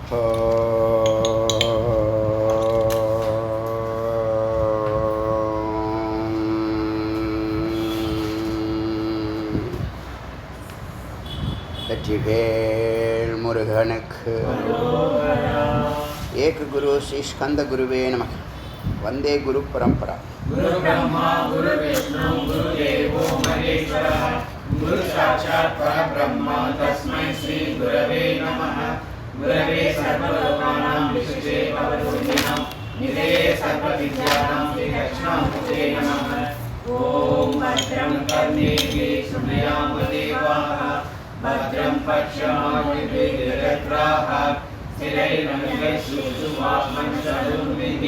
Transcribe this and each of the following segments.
வெற்றிவேல் முருகனுக்கு ஏக குரு ஸ்ரீ ஸ்கந்த குருவே நமக. வந்தே குரு பரம்பரா. குரு பிரம்மா குரு விஷ்ணு குரு தேவோ மகேஸ்வரः குரு சாட்சாத் பரபிரம்ம தஸ்மை ஸ்ரீ குரவே நமः. குரவே சர்வலோகானாம் விஷ்ணவே பவரோதினாம் நிதயே சர்வவித்யானாம் ஸ்ரீ தட்சிணாமூர்த்தே நமः. ஓம் பத்ரம் கர்ணேகே சுனயாம தேவாः பத்ரம் பக்ஷ்யாமித்ரத்ராः ஸ்திரைரङ्गैस्तुष्टुवाग्मञ्चरुन्विः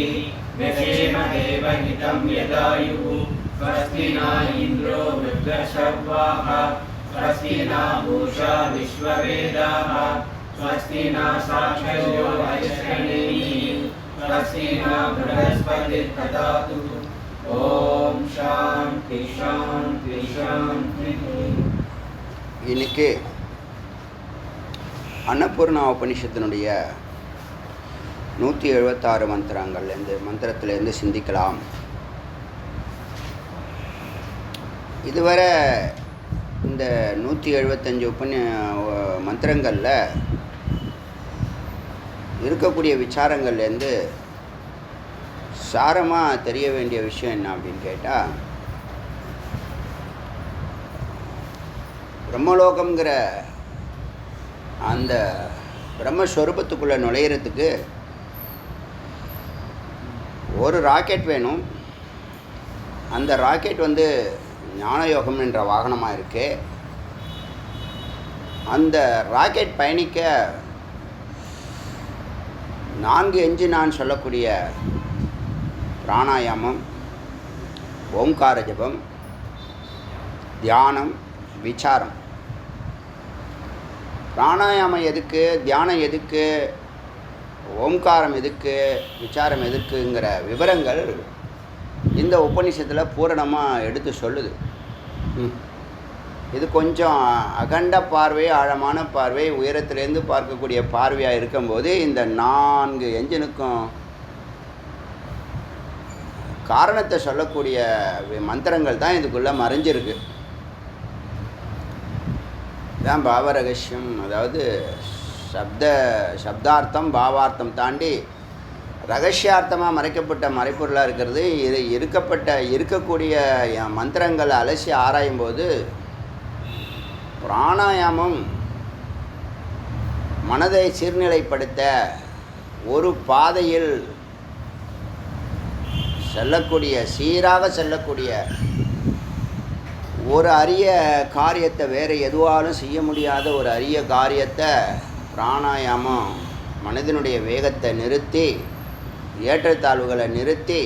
व्यसेम देवहितं यदायुः. स्वस्ति न इन्द्रो वृद्धश्रवाः स्वस्ति न पूषा विश्ववेदाः स्वस्ति न साक्षयो वैश्रवणीः स्वस्ति न बृहस्पतिर्दधातु. ओम शांति शांति शांति. இன்னைக்கு அன்னபூர்ணா உபனிஷத்தினுடைய 176 மந்திரங்கள்லேருந்து மந்திரத்திலேருந்து சிந்திக்கலாம். இதுவரை இந்த 175 மந்திரங்களில் இருக்கக்கூடிய விசாரங்கள்லேருந்து சாரமாக தெரிய வேண்டிய விஷயம் என்ன அப்படின்னு கேட்டால், பிரம்மலோகம்ங்கிற அந்த பிரம்மஸ்வரூபத்துக்குள்ளே நுழையிறதுக்கு ஒரு ராக்கெட் வேணும். அந்த ராக்கெட் ஞானயோகம் என்ற வாகனமாக இருக்கு. அந்த ராக்கெட் பயணிக்க 4 என்ஜினான்னு சொல்லக்கூடிய பிராணாயாமம், ஓம்கார ஜபம், தியானம், விசாரம். பிராணாயாமம் எதுக்கு, தியானம் எதுக்கு, ஓம்காரம் எதுக்கு, விசாரம் எதுக்குங்கிற விவரங்கள் இந்த உபநிஷத்தில் பூரணமாக எடுத்து சொல்லுது. இது கொஞ்சம் அகண்ட பார்வை, ஆழமான பார்வை, உயரத்திலேருந்து பார்க்கக்கூடிய பார்வையாக இருக்கும்போது இந்த 4 என்ஜினுக்கும் காரணத்தை சொல்லக்கூடிய மந்திரங்கள் தான் இதுக்குள்ளே மறைஞ்சிருக்கு. இதுதான் பாவரகசியம். அதாவது சப்தார்த்தம் பாவார்த்தம் தாண்டி ரகசியார்த்தமாக மறைக்கப்பட்ட மறைப்பொருளாக இருக்கிறது. இது இருக்கக்கூடிய மந்திரங்களை அலசி ஆராயும் போது பிராணாயாமம் மனதை சீர்நிலைப்படுத்த ஒரு பாதையில் செல்லக்கூடிய, சீராக செல்லக்கூடிய ஒரு அரிய காரியத்தை, வேறு எதுவாலும் செய்ய முடியாத ஒரு அரிய காரியத்தை பிராணாயாமம் மனதினுடைய வேகத்தை நிறுத்தி, ஏற்றத்தாழ்வுகளை நிறுத்தி,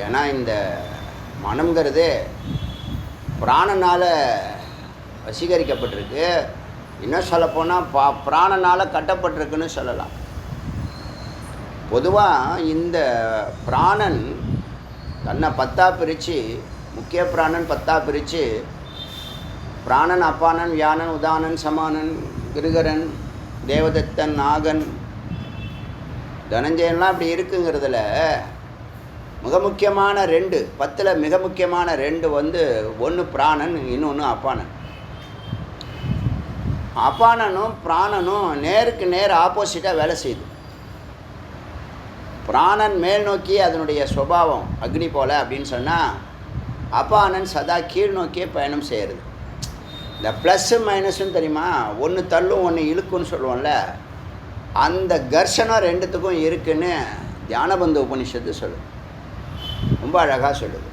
ஏன்னா இந்த மனம்ங்கிறது பிராணனால் வசீகரிக்கப்பட்டிருக்கு. இன்னும் சொல்லப்போனால் பிராணனால் கட்டப்பட்டிருக்குன்னு சொல்லலாம். பொதுவாக இந்த பிராணன் தன்னை 10 பிரித்து, முக்கிய பிராணன் 10 பிரித்து, பிராணன், அப்பானன், வியானன், உதானன், சமானன், கிருகரன், தேவதத்தன், நாகன், தனஞ்சயன்லாம் இப்படி இருக்குங்கிறதுல மிக முக்கியமான 2, 10 மிக முக்கியமான 2 ஒன்று பிராணன், இன்னொன்று அப்பானன். அப்பானனும் பிராணனும் நேருக்கு நேர் ஆப்போசிட்டாக வேலை செய்யுது. பிராணன் மேல் நோக்கி அதனுடைய சுபாவம் அக்னி போல் அப்படின்னு சொன்னால், அப்பானன் சதா கீழ் நோக்கியே பயணம் செய்கிறது. இந்த ப்ளஸ்ஸு மைனஸுன்னு தெரியுமா, ஒன்று தள்ளும் ஒன்று இழுக்குன்னு சொல்லுவோம்ல, அந்த கர்ஷனம் 2த்துக்கும் இருக்குன்னு தியானபந்து உபனிஷத்து சொல்லுது. ரொம்ப அழகாக சொல்லுது.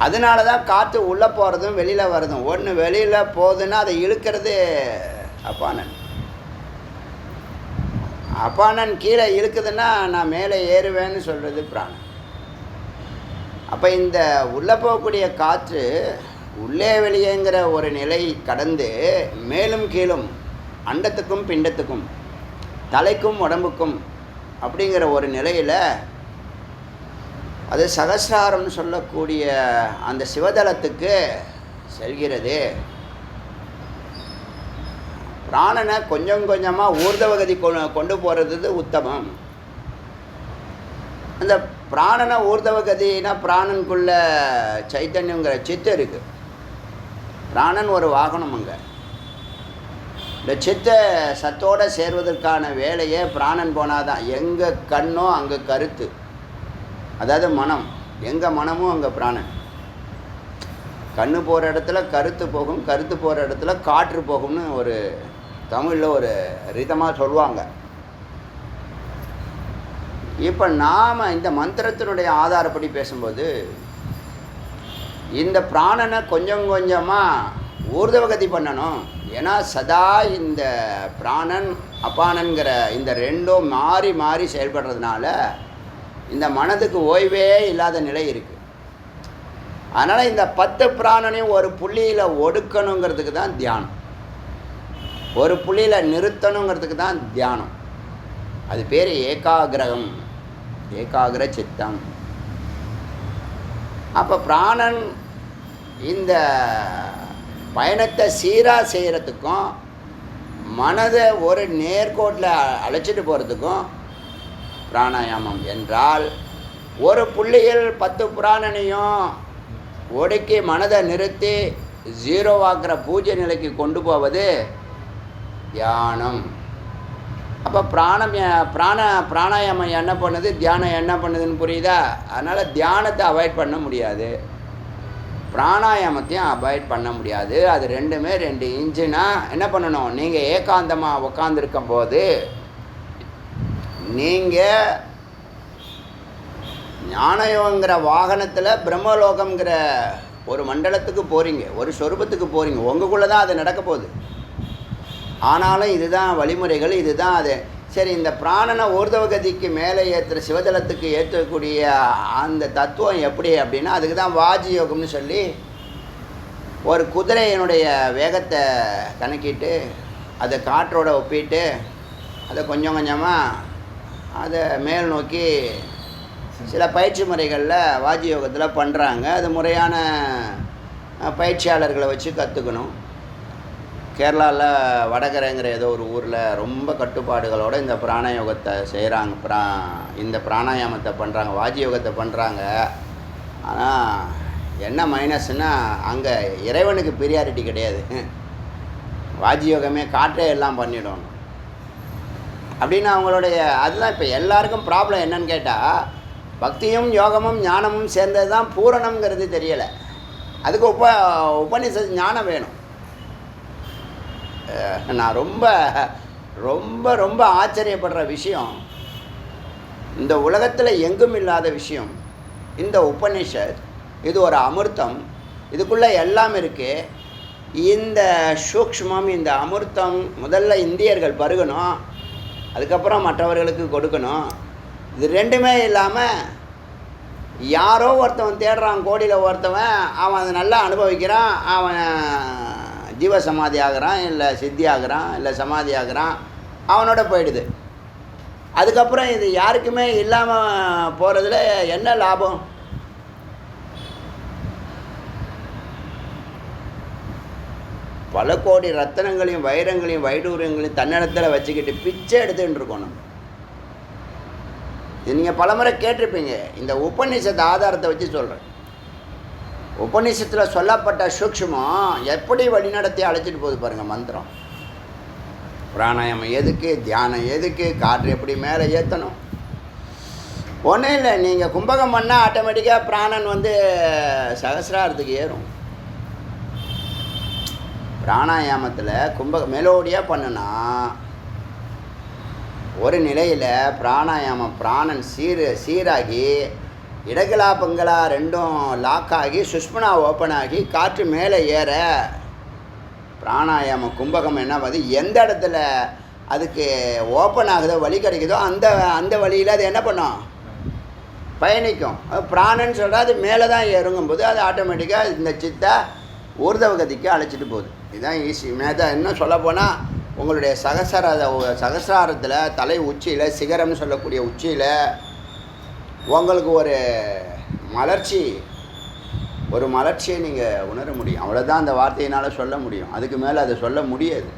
அதனால தான் காற்று உள்ளே போகிறதும் வெளியில் வர்றதும். ஒன்று வெளியில் போகுதுன்னா அதை இழுக்கிறது அப்பானன். அப்பானன் கீழே இழுக்குதுன்னா நான் மேலே ஏறுவேன்னு சொல்கிறது பிராணன். அப்போ இந்த உள்ளே போகக்கூடிய காற்று உள்ளே வெளியேங்கிற ஒரு நிலை கடந்து மேலும் கீழும், அண்டத்துக்கும் பிண்டத்துக்கும், தலைக்கும் உடம்புக்கும் அப்படிங்கிற ஒரு நிலையில் அது சகசிராரம்னு சொல்லக்கூடிய அந்த சிவதலத்துக்கு செல்கிறது. பிராணனை கொஞ்சம் கொஞ்சமாக ஊர்தவகதி கொண்டு போகிறது உத்தமம். அந்த பிராணனை ஊர்தவகதினா பிராணனுக்குள்ள சைத்தன்யங்கிற சித்தம் இருக்குது. பிராணன் ஒரு வாகனம். அங்கே இந்த சித்த சத்தோடு சேர்வதற்கான வேலையே பிராணன் போனாதான். எங்கே கண்ணோ அங்கே கருத்து, அதாவது மனம். எங்கே மனமோ அங்கே பிராணன். கண்ணு போகிற இடத்துல கருத்து போகும், கருத்து போகிற இடத்துல காற்று போகும்னு ஒரு தமிழில் ஒரு ரிதமாக சொல்லுவாங்க. இப்போ நாம் இந்த மந்திரத்தினுடைய ஆதாரப்படி பேசும்போது இந்த பிராணனை கொஞ்சம் கொஞ்சமாக ஊர்தவகதி பண்ணணும். ஏன்னா சதா இந்த பிராணன் அபானன்கிற இந்த ரெண்டும் மாறி மாறி செயல்படுறதுனால இந்த மனதுக்கு ஓய்வே இல்லாத நிலை இருக்குது. அதனால் இந்த 10 பிராணனையும் ஒரு புள்ளியில் ஒடுக்கணுங்கிறதுக்கு தான் தியானம். ஒரு புள்ளியில் நிறுத்தணுங்கிறதுக்கு தான் தியானம். அது பேர் ஏகாகிரகம், ஏகாகிர சித்தம். அப்போ பிராணன் இந்த பயணத்தை சீராக செய்கிறதுக்கும் மனதை ஒரு நேர்கோட்டில் அழைச்சிட்டு போகிறதுக்கும் பிராணாயாமம் என்றால் ஒரு புள்ளியில் 10 பிராணனையும் ஒடுக்கி மனதை நிறுத்தி ஜீரோவாக்குற பூஜ்ய நிலைக்கு கொண்டு போவது தியானம். அப்போ பிராணாயாமம் என்ன பண்ணுது, தியானம் என்ன பண்ணுதுன்னு புரியுதா? அதனால் தியானத்தை அவாய்ட் பண்ண முடியாது, பிராணாயாமத்தையும் அவாய்ட் பண்ண முடியாது. அது ரெண்டுமே 2 இன்ச்சுனா என்ன பண்ணணும்? நீங்கள் ஏகாந்தமாக உட்காந்துருக்கும் போது நீங்கள் ஞானயோகங்கிற வாகனத்தில் பிரம்மலோகங்கிற ஒரு மண்டலத்துக்கு போகிறீங்க, ஒரு சொரூபத்துக்கு போகிறீங்க. உங்களுக்குள்ளே தான் அது நடக்க போகுது. ஆனாலும் இதுதான் வழிமுறைகள், இதுதான் அது. சரி, இந்த பிராணனை ஊர்தவகதிக்கு மேலே ஏற்றுற சிவதளத்துக்கு ஏற்றக்கூடிய அந்த தத்துவம் எப்படி அப்படின்னா அதுக்கு தான் வாஜி யோகம்னு சொல்லி ஒரு குதிரையினுடைய வேகத்தை கணக்கிட்டு அதை காற்றோட ஒப்பிட்டு அதை கொஞ்சம் கொஞ்சமாக அதை மேல் நோக்கி சில பயிற்சி முறைகளில் வாஜி யோகத்தில் பண்ணுறாங்க. அது முறையான பயிற்சியாளர்களை வச்சு கற்றுக்கணும். கேரளாவில் வடகரைங்கிற ஏதோ ஒரு ஊரில் ரொம்ப கட்டுப்பாடுகளோடு இந்த பிராணாயோகத்தை செய்கிறாங்க. இந்த பிராணாயாமத்தை பண்ணுறாங்க, வாஜி யோகத்தை பண்ணுறாங்க. ஆனால் என்ன மைனஸ்னால் அங்கே இறைவனுக்கு பிரியாரிட்டி கிடையாது. வாஜி யோகமே காற்றே எல்லாம் பண்ணிடணும் அப்படின்னு அவங்களுடைய அதுதான். இப்போ எல்லாருக்கும் ப்ராப்ளம் என்னன்னு கேட்டால் பக்தியும் யோகமும் ஞானமும் சேர்ந்தது தான் பூரணம்ங்கிறது தெரியலை. அதுக்கு உபநிஷத் ஞானம் வேணும். நான் ரொம்ப ரொம்ப ரொம்ப ஆச்சரியப்படுற விஷயம், இந்த உலகத்தில் எங்கும் இல்லாத விஷயம் இந்த உபநிஷத். இது ஒரு அமிர்தம், இதுக்குள்ளே எல்லாம் இருக்குது. இந்த சூக்ஷ்மம், இந்த அமிர்தம் முதல்ல இந்தியர்கள் பருகணும், அதுக்கப்புறம் மற்றவர்களுக்கு கொடுக்கணும். இது ரெண்டுமே இல்லாமல் யாரோ ஒருத்தவன் தேடுறான், கோடியில் ஒருத்தவன், அவன் அதை நல்லா அனுபவிக்கிறான், அவன் ஜீவசமாதி ஆகிறான், இல்லை சித்தி ஆகிறான், இல்லை சமாதி ஆகிறான், அவனோட போயிடுது. அதுக்கப்புறம் இது யாருக்குமே இல்லாமல் போகிறதுல என்ன லாபம்? பல கோடி ரத்தனங்களையும் வைரங்களையும் வைடூரியங்களையும் தன்னிடத்தில் வச்சுக்கிட்டு பிச்சை எடுத்துகிட்டு இருக்கோம் நம்ம. இது நீங்கள் பலமுறை கேட்டிருப்பீங்க. இந்த உபநிஷத்து ஆதாரத்தை வச்சு சொல்கிறேன். உபநிஷத்தில் சொல்லப்பட்ட சூக்ஷ்மம் எப்படி வழிநடத்தி அழைச்சிட்டு போகுது பாருங்கள். மந்திரம், பிராணாயாமம் எதுக்கு, தியானம் எதுக்கு, காற்று எப்படி மேலே ஏற்றணும். ஒன்றும் இல்லை, நீங்கள் கும்பகம் பண்ணால் ஆட்டோமேட்டிக்காக பிராணன் சகசிராரத்துக்கு ஏறும். பிராணாயாமத்தில் மெலோடியாக பண்ணுனா ஒரு நிலையில் பிராணாயாமம் பிராணன் சீராகி இடகளா பங்களா ரெண்டும் லாக் ஆகி சுஷ்மனா ஓப்பன் ஆகி காற்று மேலே ஏற பிராணாயாமம் கும்பகம் என்ன பண்ணுது, எந்த இடத்துல அதுக்கு ஓப்பன் ஆகுதோ வழி கிடைக்குதோ அந்த வழியில் அது என்ன பண்ணும், பயணிக்கும். பிராணன்னு சொல்கிறா அது மேலே தான் ஏறுங்கும்போது அது ஆட்டோமேட்டிக்காக இந்த சித்தா ஊர்தவகதிக்கு அழைச்சிட்டு போகுது. இதுதான் ஈஸி மேதான். இன்னும் சொல்லப்போனால் உங்களுடைய சகசிராரத்தில் தலை உச்சியில், சிகரம்னு சொல்லக்கூடிய உச்சியில் உங்களுக்கு ஒரு மலர்ச்சியை நீங்கள் உணர முடியும். அவ்வளோதான் அந்த வார்த்தையினால் சொல்ல முடியும். அதுக்கு மேலே அதை சொல்ல முடியாது.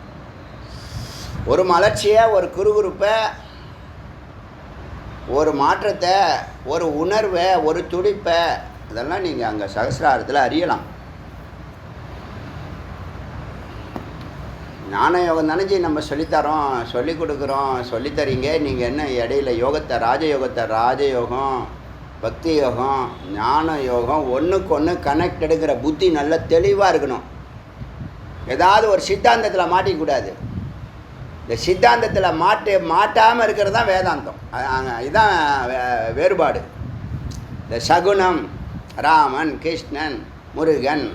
ஒரு மலர்ச்சியை, ஒரு குறுகுறுப்பை, ஒரு மாற்றத்தை, ஒரு உணர்வை, ஒரு துடிப்பை, இதெல்லாம் நீங்கள் அங்கே சகசிராரத்தில் அறியலாம். ஞான யோகம் நினச்சி நம்ம சொல்லித்தரோம், சொல்லி கொடுக்குறோம், சொல்லித்தரீங்க. நீங்கள் என்ன இடையில யோகத்தை, ராஜயோகம், பக்தி யோகம், ஞான யோகம், ஒன்றுக்கு ஒன்று கனெக்ட் எடுக்கிற புத்தி நல்ல தெளிவாக இருக்கணும். ஏதாவது ஒரு சித்தாந்தத்தில் மாட்டிக்கூடாது. இந்த சித்தாந்தத்தில் மாட்டாமல் இருக்கிறது தான் வேதாந்தம். இதுதான் வேறுபாடு. இந்த சகுனம், ராமன், கிருஷ்ணன், முருகன்,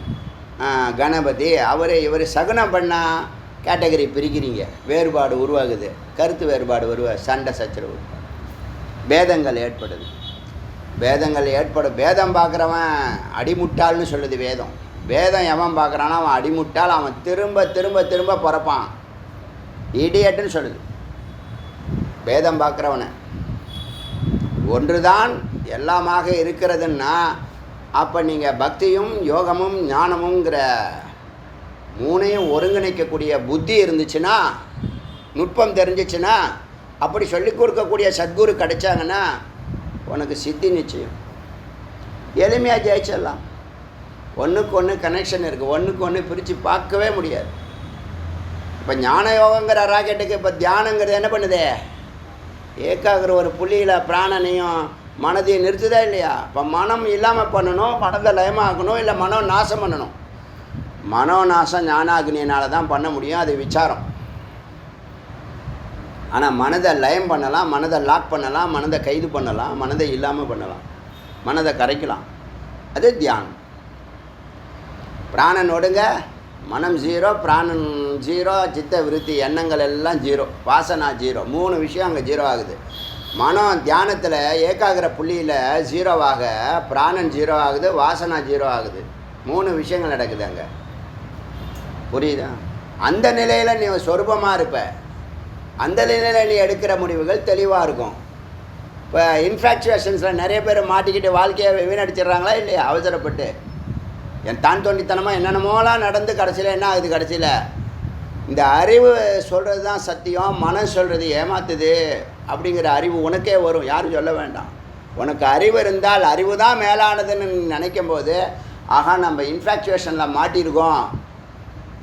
கணபதி, இவர் சகுனம் பண்ணால் கேட்டகரி பிரிக்கிறீங்க, வேறுபாடு உருவாகுது, கருத்து வேறுபாடு சண்டை சச்சரவு, பேதங்கள் ஏற்படுது. பேதம் பார்க்குறவன் அடிமுட்டாள்னு சொல்லுது வேதம். வேதம் எவன் பார்க்குறானோ அவன் அடிமுட்டாள், அவன் திரும்ப திரும்ப திரும்ப பிறப்பான், இடியட்டுன்னு சொல்லுது வேதம் பார்க்குறவனை. ஒன்றுதான் எல்லாமாக இருக்கிறதுன்னா அப்போ நீங்கள் பக்தியும் யோகமும் ஞானமுங்கிற மூணையும் ஒருங்கிணைக்கக்கூடிய புத்தி இருந்துச்சுன்னா, நுட்பம் தெரிஞ்சிச்சுன்னா, அப்படி சொல்லி கொடுக்கக்கூடிய சத்குரு கிடைச்சாங்கன்னா உனக்கு சித்தி நிச்சயம். எளிமையாக ஜெயிச்சிடலாம். ஒன்றுக்கு ஒன்று கனெக்ஷன் இருக்குது, ஒன்றுக்கு ஒன்று பிரித்து பார்க்கவே முடியாது. இப்போ ஞான யோகங்கிற ராக்கெட்டுக்கு இப்போ தியானங்கிறது என்ன பண்ணுது? ஏக்காகிற ஒரு புள்ளியில் பிராணனையும் மனதையும் நிறுத்துதா இல்லையா? இப்போ மனம் இல்லாமல் பண்ணணும், மனதை லயமாகணும், இல்லை மனம் நாசம் பண்ணணும். மனோநாசம் ஞானாக்னியினால தான் பண்ண முடியும், அது விசாரம். ஆனால் மனதை லயம் பண்ணலாம், மனதை லாக் பண்ணலாம், மனதை கைது பண்ணலாம், மனதை இல்லாமல் பண்ணலாம், மனதை கரைக்கலாம். அது தியானம். பிராணன் ஒடுங்க, மனம் 0, பிராணன் 0, சித்த விருத்தி எண்ணங்கள் எல்லாம் 0, வாசனா 0, 3 விஷயம் அங்கே 0 ஆகுது. மனம் தியானத்தில் ஏகாகிற புள்ளியில் 0வாக, பிராணன் 0 ஆகுது, வாசனா 0 ஆகுது. 3 விஷயங்கள் நடக்குது அங்கே. புரியுதா? அந்த நிலையில் நீ சொரூபமாக இருப்ப. அந்த நிலையில் நீ எடுக்கிற முடிவுகள் தெளிவாக இருக்கும். இப்போ இன்ஃபேக்சுவேஷன்ஸில் நிறைய பேர் மாட்டிக்கிட்டு வாழ்க்கையை வீணடிச்சிடுறாங்களா இல்லையா? அவசரப்பட்டு என் தான் தோண்டித்தனமாக என்னென்னமோலாம் நடந்து கடைசியில் என்ன ஆகுது? கடைசியில் இந்த அறிவு சொல்கிறது தான் சத்தியம், மனம் சொல்கிறது ஏமாத்துது அப்படிங்கிற அறிவு உனக்கே வரும், யாரும் சொல்ல வேண்டாம். உனக்கு அறிவு இருந்தால் அறிவு தான் மேலானதுன்னு நினைக்கும் போது, ஆகா நம்ம இன்ஃபேக்சுவேஷனில் மாட்டியிருக்கோம்,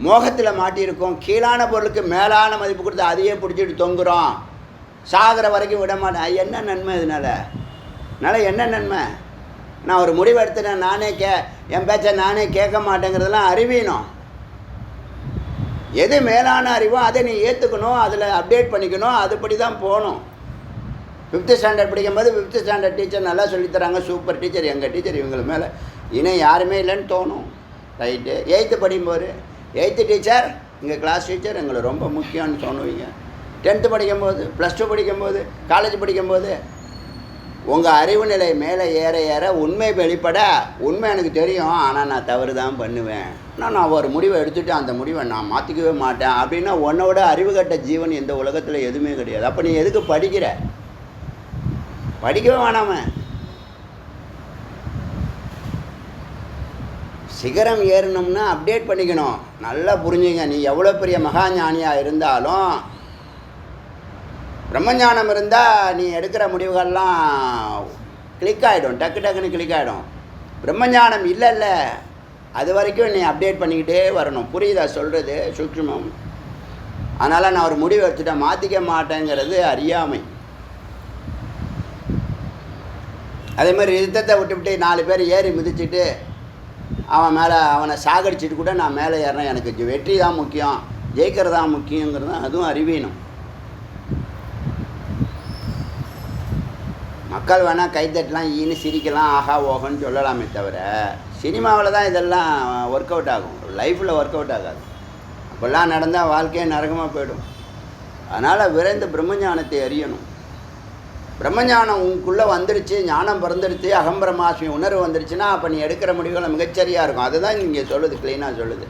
மோகத்தில் மாட்டியிருக்கோம், கீழான பொருளுக்கு மேலான மதிப்பு கொடுத்து அதையே பிடிச்சிட்டு தொங்குறோம், சாகிற வரைக்கும் விட மாட்டேன். என்ன நன்மை இதனால் என்ன நன்மை? நான் ஒரு முடிவு எடுத்துட்டேன், நானே என் பேச்சை நானே கேட்க மாட்டேங்கிறதெல்லாம் அறிவீனம். எது மேலான அறிவோ அதை நீ ஏற்றுக்கணும், அதில் அப்டேட் பண்ணிக்கணும், அதுபடி தான் போகணும். 5th ஸ்டாண்டர்ட் படிக்கும்போது 5th ஸ்டாண்டர்ட் டீச்சர் நல்லா சொல்லித்தராங்க, சூப்பர் டீச்சர், எங்கள் டீச்சர் இவங்க மேலே இன்னும் யாருமே இல்லைன்னு தோணும். ரைட்டு. 8th படிக்கும்போது 8th டீச்சர் எங்கள் கிளாஸ் டீச்சர் எங்களை ரொம்ப முக்கியம்னு தோணுவீங்க. 10th படிக்கும்போது, +2 படிக்கும்போது, காலேஜ் படிக்கும்போது உங்கள் அறிவு நிலை மேலே ஏற ஏற உண்மை வெளிப்பட, உண்மை எனக்கு தெரியும், ஆனால் நான் தவறு தான் பண்ணுவேன், ஆனால் நான் ஒரு முடிவை எடுத்துகிட்டு அந்த முடிவை நான் மாற்றிக்கவே மாட்டேன் அப்படின்னா உன்னோட அறிவு கட்ட ஜீவன் இந்த உலகத்தில் எதுவுமே கிடையாது. அப்போ நீ எதுக்கு படிக்கிற? படிக்கவே வேணாம. சிகரம் ஏறணும்னா அப்டேட் பண்ணிக்கணும். நல்லா புரிஞ்சுங்க. நீ எவ்வளோ பெரிய மகா ஞானியாக இருந்தாலும் பிரம்மஞானம் இருந்தால் நீ எடுக்கிற முடிவுகள்லாம் கிளிக் ஆகிடும், டக்குன்னு கிளிக் ஆகிடும். பிரம்மஞானம் இல்லைல்ல, அது வரைக்கும் நீ அப்டேட் பண்ணிக்கிட்டே வரணும். புரியுதா சொல்கிறது? சூக்ஷ்மம். அதனால் நான் ஒரு முடிவு எடுத்துட்டேன், மாற்றிக்க மாட்டேங்கிறது அறியாமை. அதே மாதிரி யுத்தத்தை விட்டுவிட்டு 4 பேர் ஏறி மிதிச்சுட்டு அவனை சாகடிச்சிட்டு கூட நான் மேலே ஏறேன், எனக்கு வெற்றி தான் முக்கியம், ஜெயிக்கிறது தான் முக்கியங்கிறது தான், அதுவும் அறிவீனம். மக்கள் வேணால் கைத்தட்டலாம், ஈன்னு சிரிக்கலாம், ஆஹா ஓகன்னு சொல்லலாமே தவிர சினிமாவில் தான் இதெல்லாம் ஒர்க் அவுட் ஆகும், லைஃப்பில் ஒர்க் அவுட் ஆகாது. அப்போல்லாம் நடந்தால் வாழ்க்கையே நரகமாக போயிடும். அதனால் விரைந்து பிரம்மஞானத்தை அறியணும். பிரம்மஞானம் உங்களுக்குள்ளே வந்துடுச்சு, ஞானம் பிறந்துடுச்சு, அகம்பிரமாஸ்மி உணர்வு வந்துடுச்சுன்னா அப்போ நீ எடுக்கிற முடிவுகளை மிகச்சரியாக இருக்கும். அதுதான் இங்கே சொல்லுது, க்ளீனாக சொல்லுது.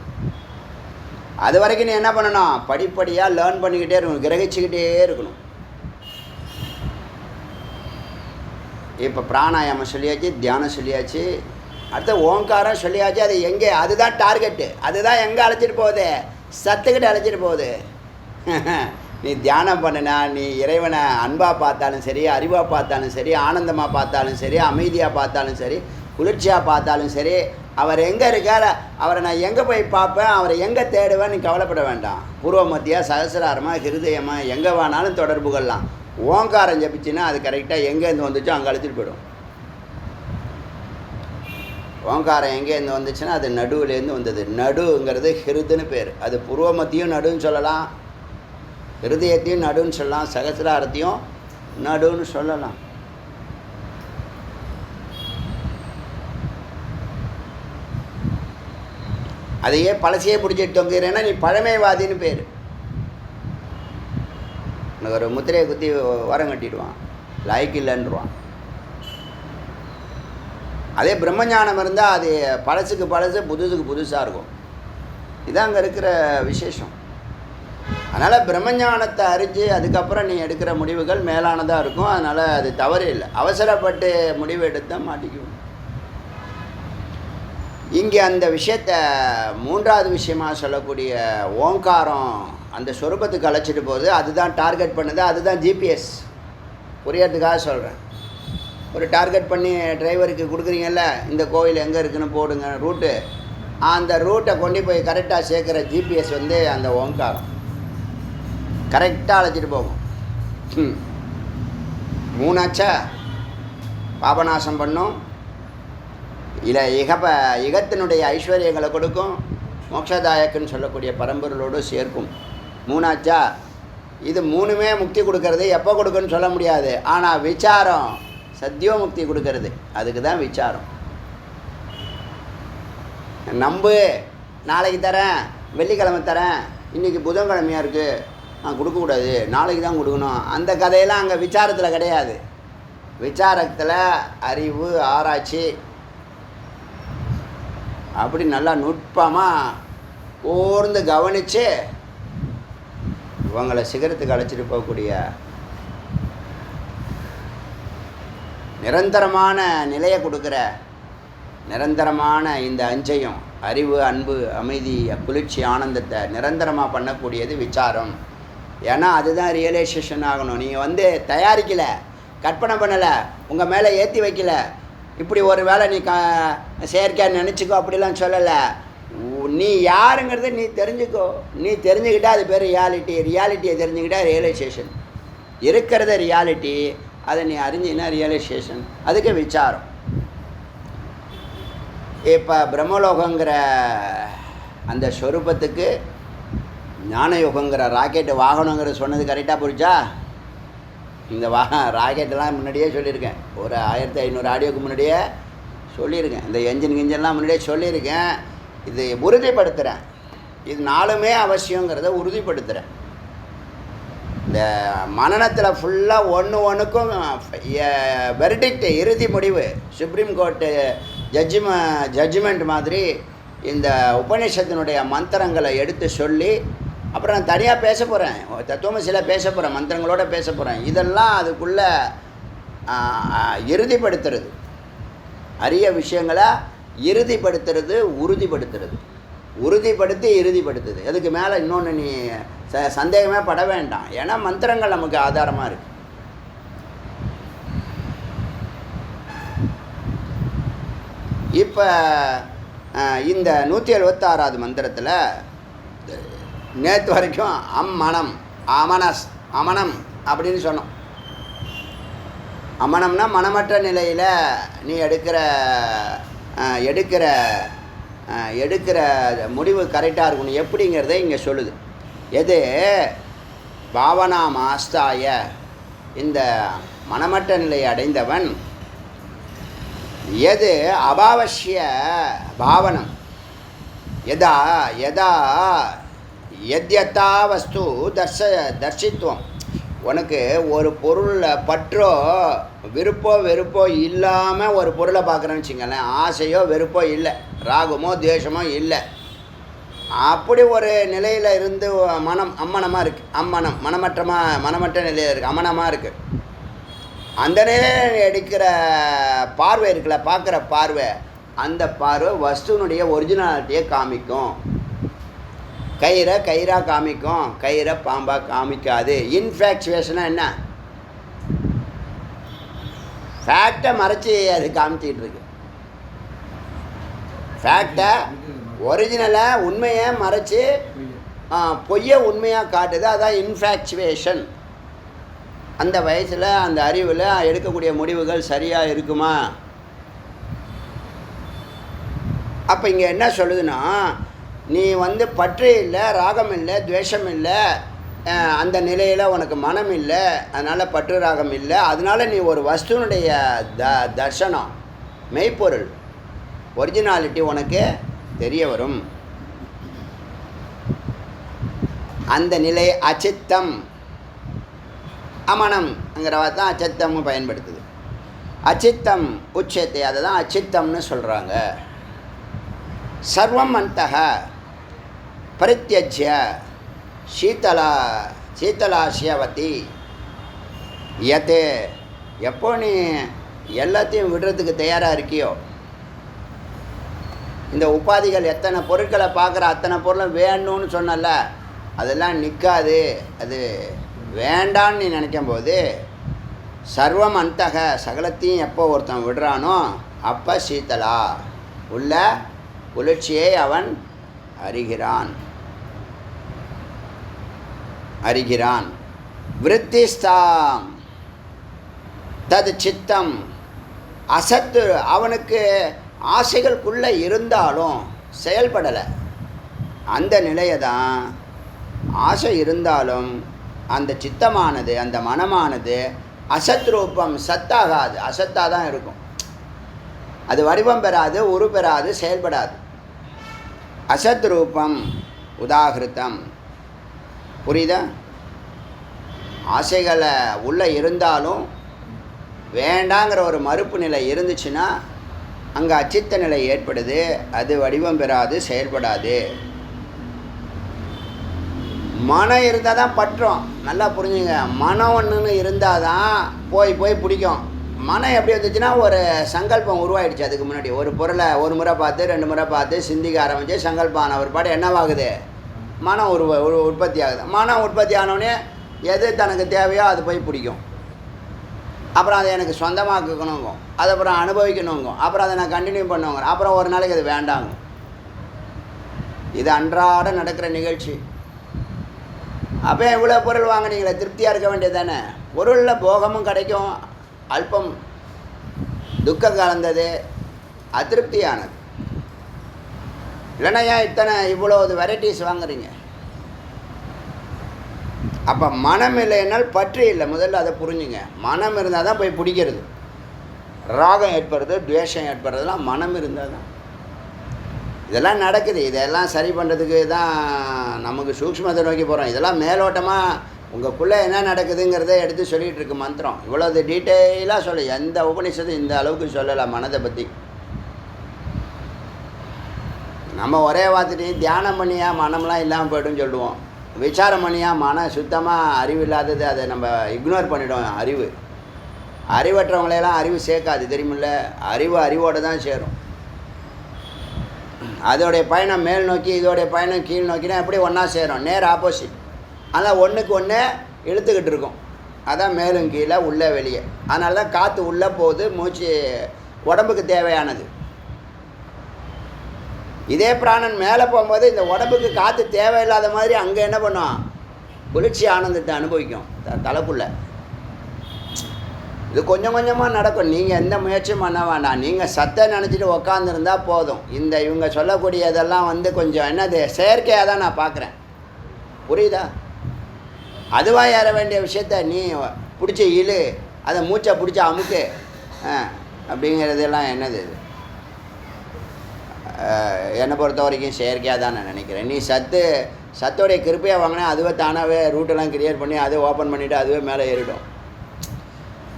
அது வரைக்கும் நீ என்ன பண்ணணும்? படிப்படியாக லேர்ன் பண்ணிக்கிட்டே இருக்கணும், கிரகிச்சிக்கிட்டே இருக்கணும். இப்போ பிராணாயாமம் சொல்லியாச்சு, தியானம் சொல்லியாச்சு, அடுத்த ஓங்காரம் சொல்லியாச்சு. அது எங்கே? அதுதான் டார்கெட்டு. அதுதான் எங்கே அழைச்சிட்டு போகுது? சத்துக்கிட்ட அழைச்சிட்டு போகுது. நீ தியானம் பண்ணினா, நீ இறைவனை அன்பாக பார்த்தாலும் சரி, அறிவாக பார்த்தாலும் சரி, ஆனந்தமாக பார்த்தாலும் சரி, அமைதியாக பார்த்தாலும் சரி, குளிர்ச்சியாக பார்த்தாலும் சரி, அவர் எங்கே இருக்கார், அவரை நான் எங்கே போய் பார்ப்பேன், அவரை எங்கே தேடுவேன், நீ கவலைப்பட வேண்டாம். பூர்வ மத்தியா, சகசிராரமாக, ஹிருதயமாக, எங்கே வேணாலும் தொடர்பு கொள்ளலாம். ஓங்காரம் ஜபிச்சுன்னா அது கரெக்டாக எங்கேருந்து வந்துச்சோ அங்கே அழுத்திட்டு போயிடும். ஓங்காரம் எங்கேருந்து வந்துச்சுன்னா அது நடுவுலேருந்து வந்தது. நடுங்கிறது ஹிருதுன்னு பேர். அது பூர்வ மத்தியும் நடுன்னு சொல்லலாம், ஹிருதயத்தையும் நடுன்னு சொல்லலாம், சகசிராரத்தையும் நடுன்னு சொல்லலாம். அதையே பழசையே பிடிச்சிட்டு தொங்குறேன்னா நீ பழமைவாதின்னு பேர். உனக்கு ஒரு முத்திரையை குத்தி வரம் கட்டிடுவான், லாய்க்கு இல்லைன்றான். அதே பிரம்மஞானம் இருந்தால் அது பழசுக்கு பழசு, புதுசுக்கு புதுசாக இருக்கும். இதான் அங்கே இருக்கிற விசேஷம். அதனால் பிரம்மஞானத்தை அறிஞ்சு அதுக்கப்புறம் நீ எடுக்கிற முடிவுகள் மேலானதாக இருக்கும். அதனால் அது தவறு இல்லை. அவசரப்பட்டு முடிவு எடுத்தால் மாட்டிக்குவோம். இங்கே அந்த விஷயத்தை மூன்றாவது விஷயமாக சொல்லக்கூடிய ஓங்காரம் அந்த சொரூபத்துக்கு அழைச்சிட்டு போகுது. அதுதான் டார்கெட் பண்ணுது, அதுதான் ஜிபிஎஸ். புரியறதுக்காக சொல்கிறேன். ஒரு டார்கெட் பண்ணி டிரைவருக்கு கொடுக்குறீங்கல்ல, இந்த கோயில் எங்கே இருக்குன்னு போடுங்க ரூட்டு, அந்த ரூட்டை கொண்டு போய் கரெக்டாக சேர்க்குற ஜிபிஎஸ் வந்து அந்த ஓங்காரம் கரெக்டாக அழைச்சிட்டு போகும். மூணாச்சா பாபநாசம் பண்ணும், இல்லை இகத்தினுடைய ஐஸ்வர்யங்களை கொடுக்கும், மோட்சதாயக்குன்னு சொல்லக்கூடிய பரம்பொருளோடு சேர்க்கும். மூணாச்சா இது மூணுமே முக்தி கொடுக்கறது. எப்போ கொடுக்குன்னு சொல்ல முடியாது. ஆனால் விசாரம் சத்தியோ முக்தி கொடுக்கறது. அதுக்கு தான் விசாரம். நம்பு, நாளைக்கு தரேன், வெள்ளிக்கிழமை தரேன், இன்றைக்கி புதன்கிழமையாக இருக்குது, நான் கொடுக்கக்கூடாது, நாளைக்கு தான் கொடுக்கணும், அந்த கதையெல்லாம் அங்கே விசாரத்தில் கிடையாது. விசாரத்தில் அறிவு, ஆராய்ச்சி, அப்படி நல்லா நுட்பமாக கூர்ந்து கவனித்து இவங்களை சிகரத்துக்கு அழைச்சிட்டு போகக்கூடிய நிரந்தரமான நிலையை கொடுக்குற, நிரந்தரமான இந்த அஞ்சையும் அறிவு, அன்பு, அமைதி, குளிர்ச்சி, ஆனந்தத்தை நிரந்தரமாக பண்ணக்கூடியது விசாரம். ஏன்னா அதுதான் ரியலைசேஷன் ஆகணும். நீங்கள் வந்து தயாரிக்கலை, கற்பனை பண்ணலை, உங்கள் மேலே ஏற்றி வைக்கல, இப்படி ஒரு வேளை நீ செயற்கையாக நினச்சிக்கோ அப்படிலாம் சொல்லலை. நீ யாருங்கிறத நீ தெரிஞ்சுக்கோ. நீ தெரிஞ்சுக்கிட்டால் அது பேர் ரியாலிட்டி. ரியாலிட்டியை தெரிஞ்சுக்கிட்டால் ரியலைசேஷன். இருக்கிறத ரியாலிட்டி, அதை நீ அறிஞ்சின்னா ரியலைசேஷன். அதுக்கு விசாரம். இப்போ பிரம்மலோகங்கிற அந்த ஸ்வரூபத்துக்கு ஞானயோகங்கிற ராக்கெட்டு வாகனங்கிற சொன்னது கரெக்டாக புரிச்சா? இந்த ராக்கெட்டெல்லாம் முன்னாடியே சொல்லியிருக்கேன். ஒரு 1500 ஆடியோக்கு முன்னாடியே சொல்லியிருக்கேன். இந்த என்ஜின்லாம் முன்னாடியே சொல்லியிருக்கேன். இது உறுதிப்படுத்துகிறேன். இது நாலுமே அவசியங்கிறத உறுதிப்படுத்துகிறேன். இந்த மனநத்தில் ஃபுல்லாக ஒன்றுக்கும் வெர்டிக்ட், இறுதி முடிவு, சுப்ரீம் கோர்ட்டு ஜட்ஜ்மெண்ட் மாதிரி இந்த உபநிஷத்தினுடைய மந்திரங்களை எடுத்து சொல்லி, அப்புறம் நான் தனியாக பேச போகிறேன், தத்துவமசியில் பேச போகிறேன், மந்திரங்களோடு பேச போகிறேன். இதெல்லாம் அதுக்குள்ளே இறுதிப்படுத்துறது, அரிய விஷயங்களை இறுதிப்படுத்துறது, உறுதிப்படுத்துறது, உறுதிப்படுத்தி இறுதிப்படுத்துது. அதுக்கு மேலே இன்னொன்று நீ சந்தேகமே பட வேண்டாம். ஏன்னா மந்திரங்கள் நமக்கு ஆதாரமாக இருக்குது. இப்போ இந்த 176வது மந்திரத்தில் நேற்று வரைக்கும் அம்மனம், அமனம் அப்படின்னு சொன்னோம். அமனம்னா மனமற்ற நிலையில் நீ எடுக்கிற முடிவு கரெக்டாக இருக்கணும். எப்படிங்கிறத இங்கே சொல்லுது. எது பாவனா மாஸ்தாய, இந்த மனமற்ற நிலையை அடைந்தவன், எது அபாவசிய பாவனம், எதா எதா எத்யதா வஸ்து தர்சித்துவம். உனக்கு ஒரு பொருளில் பற்றோ விருப்போ வெறுப்போ இல்லாமல் ஒரு பொருளை பார்க்குறேன்னு வச்சுங்களேன், ஆசையோ வெறுப்போ இல்லை, ராகமோ துவேஷமோ இல்லை, அப்படி ஒரு நிலையில் இருந்து மனம் அம்மனமாக இருக்குது. அம்மனம் மனமற்ற நிலையில் இருக்குது, அம்மனமாக இருக்குது. அந்த நிலையில் எடுக்கிற பார்வை இருக்குல்ல, பார்க்குற பார்வை, அந்த பார்வை வஸ்துனுடைய ஒரிஜினாலிட்டியை காமிக்கும். கயிறை கயிறாக காமிக்கும், கயிறை பாம்பாக காமிக்காது. இன்ஃபேக்சுவேஷனாக என்ன? ஃபேக்டை மறைச்சி அது காமிச்சிக்கிட்டு இருக்கு. ஃபேக்டை ஒரிஜினலை உண்மையை மறைச்சி பொய்யை உண்மையாக காட்டுது. அதான் இன்ஃபேக்சுவேஷன். அந்த வயசில் அந்த அறிவில் எடுக்கக்கூடிய முடிவுகள் சரியாக இருக்குமா? அப்போ இங்கே என்ன சொல்லுதுன்னா, நீ பற்று இல்லை, ராகம் இல்லை, துவேஷம் இல்லை, அந்த நிலையில் உனக்கு மனம் இல்லை, அதனால் பற்று ராகம் இல்லை, அதனால் நீ ஒரு வஸ்துனுடைய தர்சனம், மெய்ப்பொருள், ஒரிஜினாலிட்டி உனக்கு தெரிய வரும். அந்த நிலை அச்சித்தம், அமனம்ங்கிறவ தான் அச்சித்தம் பயன்படுத்துது. அச்சித்தம் உச்சத்தை, அதை தான் அச்சித்தம்னு சொல்கிறாங்க. சர்வம் அந்தக பரித்யஜ்ய சீத்தலாசியவதி யதே. எப்போ நீ எல்லாத்தையும் விடுறதுக்கு தயாராக இருக்கியோ, இந்த உபாதிகள் எத்தனை பொருட்களை பார்க்குற அத்தனை பொருளும் வேணும்னு சொன்னல, அதெல்லாம் நிற்காது, அது வேண்டான்னு நீ நினைக்கும் போது, சர்வம் அந்தக சகலத்தையும் எப்போ ஒருத்தன் விடுறானோ அப்போ சீத்தலா உள்ள குளிர்ச்சியை அவன் அறிகிறான். விருத்திஸ்தாம் தது சித்தம் அசத்து. அவனுக்கு ஆசைகளுக்குள்ளே இருந்தாலும் செயல்படலை. அந்த நிலையை தான், ஆசை இருந்தாலும் அந்த சித்தமானது, அந்த மனமானது அசத் ரூபம், சத்தாகாது, அசத்தாக தான் இருக்கும். அது வடிவம் பெறாது, உரு பெறாது, செயல்படாது. அசத் ரூபம் உதாகிருத்தம். புரியுதா? ஆசைகளை உள்ளே இருந்தாலும் வேண்டாங்கிற ஒரு மறுப்பு நிலை இருந்துச்சுன்னா அங்கே அச்சித்த நிலை ஏற்படுது. அது வடிவம் பெறாது, செயல்படாது. மனம் இருந்தால் தான் பற்றோம். நல்லா புரிஞ்சுங்க. மனம் ஒன்றுன்னு இருந்தால் தான் போய் பிடிக்கும். மனம் எப்படி வந்துச்சுன்னா, ஒரு சங்கல்பம் உருவாயிடுச்சு. அதுக்கு முன்னாடி ஒரு பொருளை ஒரு முறை பார்த்து 2 முறை பார்த்து சிந்திக்க ஆரம்பித்து சங்கல்பான ஒரு பாடு என்னவாகுது? மனம் உற்பத்தி ஆகுது. மனம் உற்பத்தி ஆனோடனே எது தனக்கு தேவையோ அது போய் பிடிக்கும். அப்புறம் அதை எனக்கு சொந்தமாக்கணுங்க, அதை அப்புறம் அனுபவிக்கணுங்க, அப்புறம் அதை நான் கண்டினியூ பண்ணுவாங்க, அப்புறம் ஒரு நாளைக்கு அது வேண்டாங்க. இது அன்றாட நடக்கிற நிகழ்ச்சி. அப்போ இவ்வளோ பொருள் வாங்கினீங்களே, திருப்தியாக இருக்க வேண்டியது தானே? பொருளில் போகமும் கிடைக்கும், அல்பம் துக்கம் கலந்தது, அதிருப்தியானது. இல்லைன்னா ஏன் இவ்வளோ வெரைட்டிஸ் வாங்குறீங்க? அப்போ மனம் இல்லைன்னால் பற்று இல்லை. முதல்ல அதை புரிஞ்சுங்க. மனம் இருந்தால் தான் போய் பிடிக்கிறது. ராகம் ஏற்படுறது, துவேஷம் ஏற்படுறதுலாம் மனம் இருந்தால் தான். இதெல்லாம் நடக்குது. இதெல்லாம் சரி பண்ணுறதுக்கு தான் நமக்கு சூக்ஷ்மத்தை நோக்கி போகிறோம். இதெல்லாம் மேலோட்டமாக உங்களுக்குள்ளே என்ன நடக்குதுங்கிறத எடுத்து சொல்லிகிட்டு இருக்கு மந்திரம். இவ்வளோ டீட்டெயிலாக சொல்ல எந்த உபநிஷத்தும் இந்த அளவுக்கு சொல்லலாம் மனதை பற்றி. நம்ம ஒரே வார்த்தையும் தியானம் பண்ணியா மனம்லாம் இல்லாமல் போய்ட்டுன்னு சொல்லுவோம். விசாரம் பண்ணியா மனம் சுத்தமாக அறிவு இல்லாதது, அதை நம்ம இக்னோர் பண்ணிவிடுவோம். அறிவற்றவங்களையெல்லாம் அறிவு சேர்க்காது, தெரியுமில்ல? அறிவோடு தான் சேரும். அதோடைய பயணம் மேல் நோக்கி, இதோடைய பயணம் கீழ் நோக்கினா எப்படி ஒன்றா சேரும்? நேர் ஆப்போசிட். ஆனால் ஒன்றுக்கு ஒன்று இழுத்துக்கிட்டு இருக்கும். அதான் மேலும் கீழே உள்ளே வெளியே. அதனால தான் காற்று உள்ளே போகுது, மூச்சு உடம்புக்கு தேவையானது. இதே பிராணன் மேலே போகும்போது இந்த உடம்புக்கு காற்று தேவையில்லாத மாதிரி அங்கே என்ன பண்ணும்? குளிர்ச்சி ஆனந்தத்தை அனுபவிக்கும் தலைக்குள்ள. இது கொஞ்சம் கொஞ்சமாக நடக்கும். நீங்கள் எந்த முயற்சியும் பண்ண வேண்டாம். நீங்கள் சத்தை நினச்சிட்டு உக்காந்துருந்தா போதும். இவங்க சொல்லக்கூடியதெல்லாம் கொஞ்சம் என்னது செயற்கையாக தான் நான் பார்க்குறேன். புரியுதா? அதுவாக ஏற வேண்டிய விஷயத்த நீ பிடிச்சி இழு, அதை மூச்சை பிடிச்சி அமுக்கு அப்படிங்கிறதெல்லாம் என்னது? இது என்னை பொறுத்த வரைக்கும் செயற்கையாக தான் நான் நினைக்கிறேன். நீ சத்தோடைய கிருப்பையாக வாங்கினா அதுவே தானாகவே ரூட்டெல்லாம் கிரியேட் பண்ணி அதை ஓப்பன் பண்ணிவிட்டு அதுவே மேலே ஏறிடும்.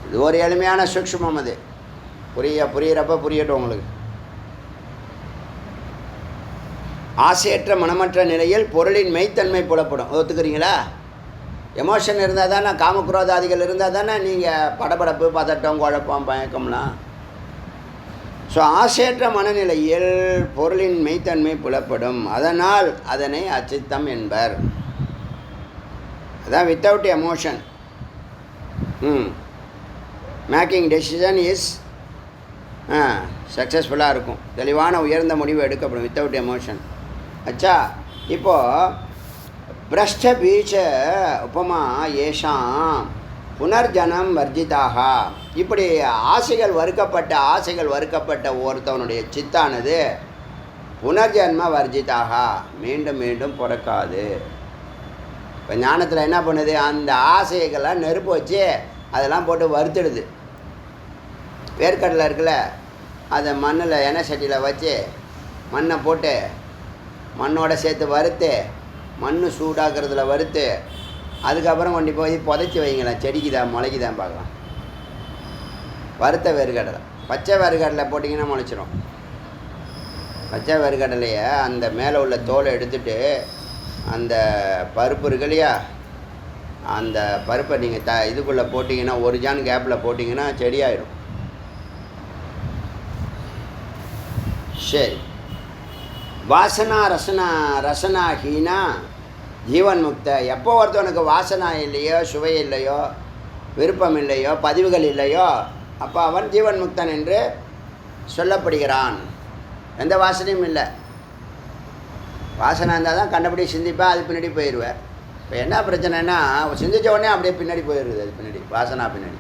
இது ஒரு எளிமையான சூக்ஷ்மம். அது புரியிறப்ப புரியட்டும் உங்களுக்கு. ஆசையற்ற மனமற்ற நிலையில் பொருளின் மெய்த்தன்மை புலப்படும். ஒத்துக்கிறீங்களா? எமோஷன் இருந்தால் தானே, காமக்ரோதாதிகள் இருந்தால் தானே நீங்கள் படபடப்பு, பதட்டம், குழப்பம், பயக்கம்லாம். ஸோ ஆசையற்ற மனநிலையில் பொருளின் மெய்த்தன்மை புலப்படும். அதனால் அதனை அச்சித்தம் என்பர். அதான் without emotion making decision is சக்ஸஸ்ஃபுல்லாக இருக்கும். தெளிவான உயர்ந்த முடிவு எடுக்கப்படும் வித்தவுட் எமோஷன். அச்சா, இப்போது பிரஷ்ட பீஜ உபமா ஏஷாம் புனர்ஜனம் வர்ஜிதாக. இப்படி ஆசைகள் வறுக்கப்பட்ட ஒருத்தவனுடைய சித்தானது புனர்ஜன்ம வர்ஜிதாக, மீண்டும் மீண்டும் பிறக்காது. இப்போ ஞானத்தில் என்ன பண்ணுது, அந்த ஆசைகள்லாம் நெருப்பு வச்சு அதெல்லாம் போட்டு வறுத்துடுது. வேர்க்கடலை இருக்குல்ல, அதை மண்ணில் எண்ணெய் சட்டியில் வச்சு மண்ணை போட்டு மண்ணோட சேர்த்து வறுத்து மண் சூடாக்குறதுல வறுத்து அதுக்கப்புறம் கொண்டு போய் புதைச்சி வைங்களேன், செடிக்குதான் முளைக்குதான் பார்க்கலாம். வறுத்த வேர்க்கடலை, பச்சை வேர்க்கடலை போட்டிங்கன்னா முளைச்சிரும். பச்சை வேர்க்கடலையை அந்த மேலே உள்ள தோலை எடுத்துட்டு அந்த பருப்பு இருக்கு இல்லையா, அந்த பருப்பை நீங்கள் இதுக்குள்ளே போட்டிங்கன்னா, ஒரு ஜான் கேப்பில் போட்டிங்கன்னா செடியாயிடும். சரி, வாசனா ரசனா ஹீனா ஜீவன் முக்த. எப்போ ஒருத்தவனுக்கு வாசனா இல்லையோ, சுவை இல்லையோ, விருப்பம் இல்லையோ, பதிவுகள் இல்லையோ, அப்போ அவன் ஜீவன் முக்தன் என்று சொல்லப்படுகிறான். எந்த வாசனையும் இல்லை. வாசனை இருந்தால் தான் கண்டபடி சிந்திப்பேன், அது பின்னாடி போயிடுவேன். இப்போ என்ன பிரச்சனைன்னா, சிந்தித்த உடனே அப்படியே பின்னாடி போயிடுது. அது பின்னாடி வாசனா பின்னாடி